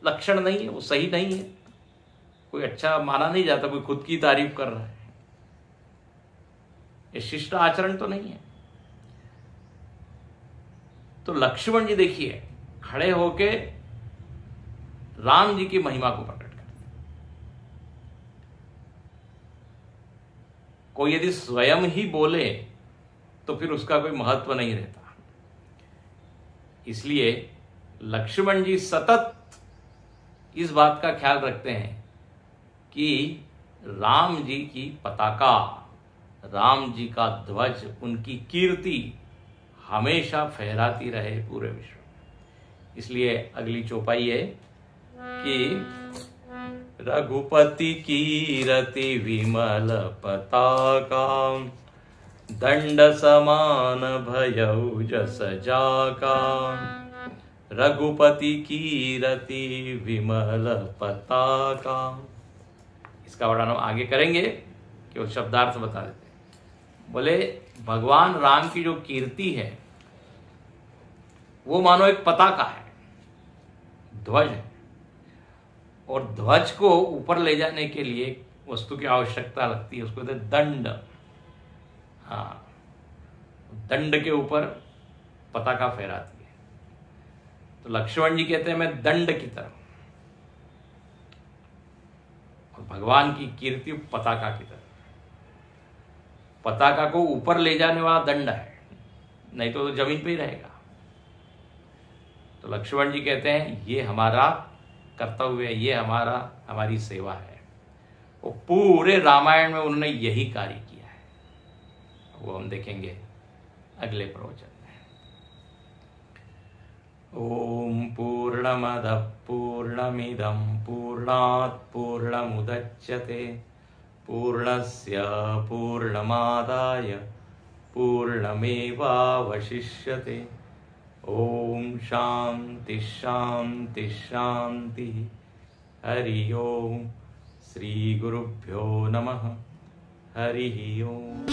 लक्षण नहीं है, वो सही नहीं है, कोई अच्छा माना नहीं जाता। कोई खुद की तारीफ कर रहा है, ये शिष्ट आचरण तो नहीं है। तो लक्ष्मण जी देखिए खड़े होके राम जी की महिमा को प्रकट करते। कोई यदि स्वयं ही बोले तो फिर उसका कोई महत्व नहीं रहता। इसलिए लक्ष्मण जी सतत इस बात का ख्याल रखते हैं कि राम जी की पताका, राम जी का ध्वज, उनकी कीर्ति हमेशा फहराती रहे पूरे विश्व में। इसलिए अगली चौपाई है कि रघुपति कीरति विमल पताका, दंड समान भयउ जस जाका। रघुपति कीरति विमल पताका, इसका वर्णन हम आगे करेंगे, केवल शब्दार्थ बता देते हैं। बोले भगवान राम की जो कीर्ति है वो मानो एक पताका है, ध्वज है, और ध्वज को ऊपर ले जाने के लिए वस्तु की आवश्यकता लगती है, उसको कहते हैं दंड। हाँ, दंड के ऊपर पताका फहराती है। तो लक्ष्मण जी कहते हैं मैं दंड की तरह, और भगवान की कीर्ति पताका की तरह। पताका को ऊपर ले जाने वाला दंड है, नहीं तो जमीन पे ही रहेगा। तो लक्ष्मण जी कहते हैं ये हमारा कर्तव्य है, ये हमारी सेवा है। वो पूरे रामायण में उन्होंने यही कार्य किया है, वो हम देखेंगे अगले प्रवचन में। ओम पूर्णमद पूर्णमिदं पूर्णात् पूर्णमुदच्यते पूर्णस्य पूर्णमादाय पूर्णमेवावशिष्यते। ओम शांति शांति शांति। हरि ओम। श्री गुरुभ्यो नमः। हरि ओम।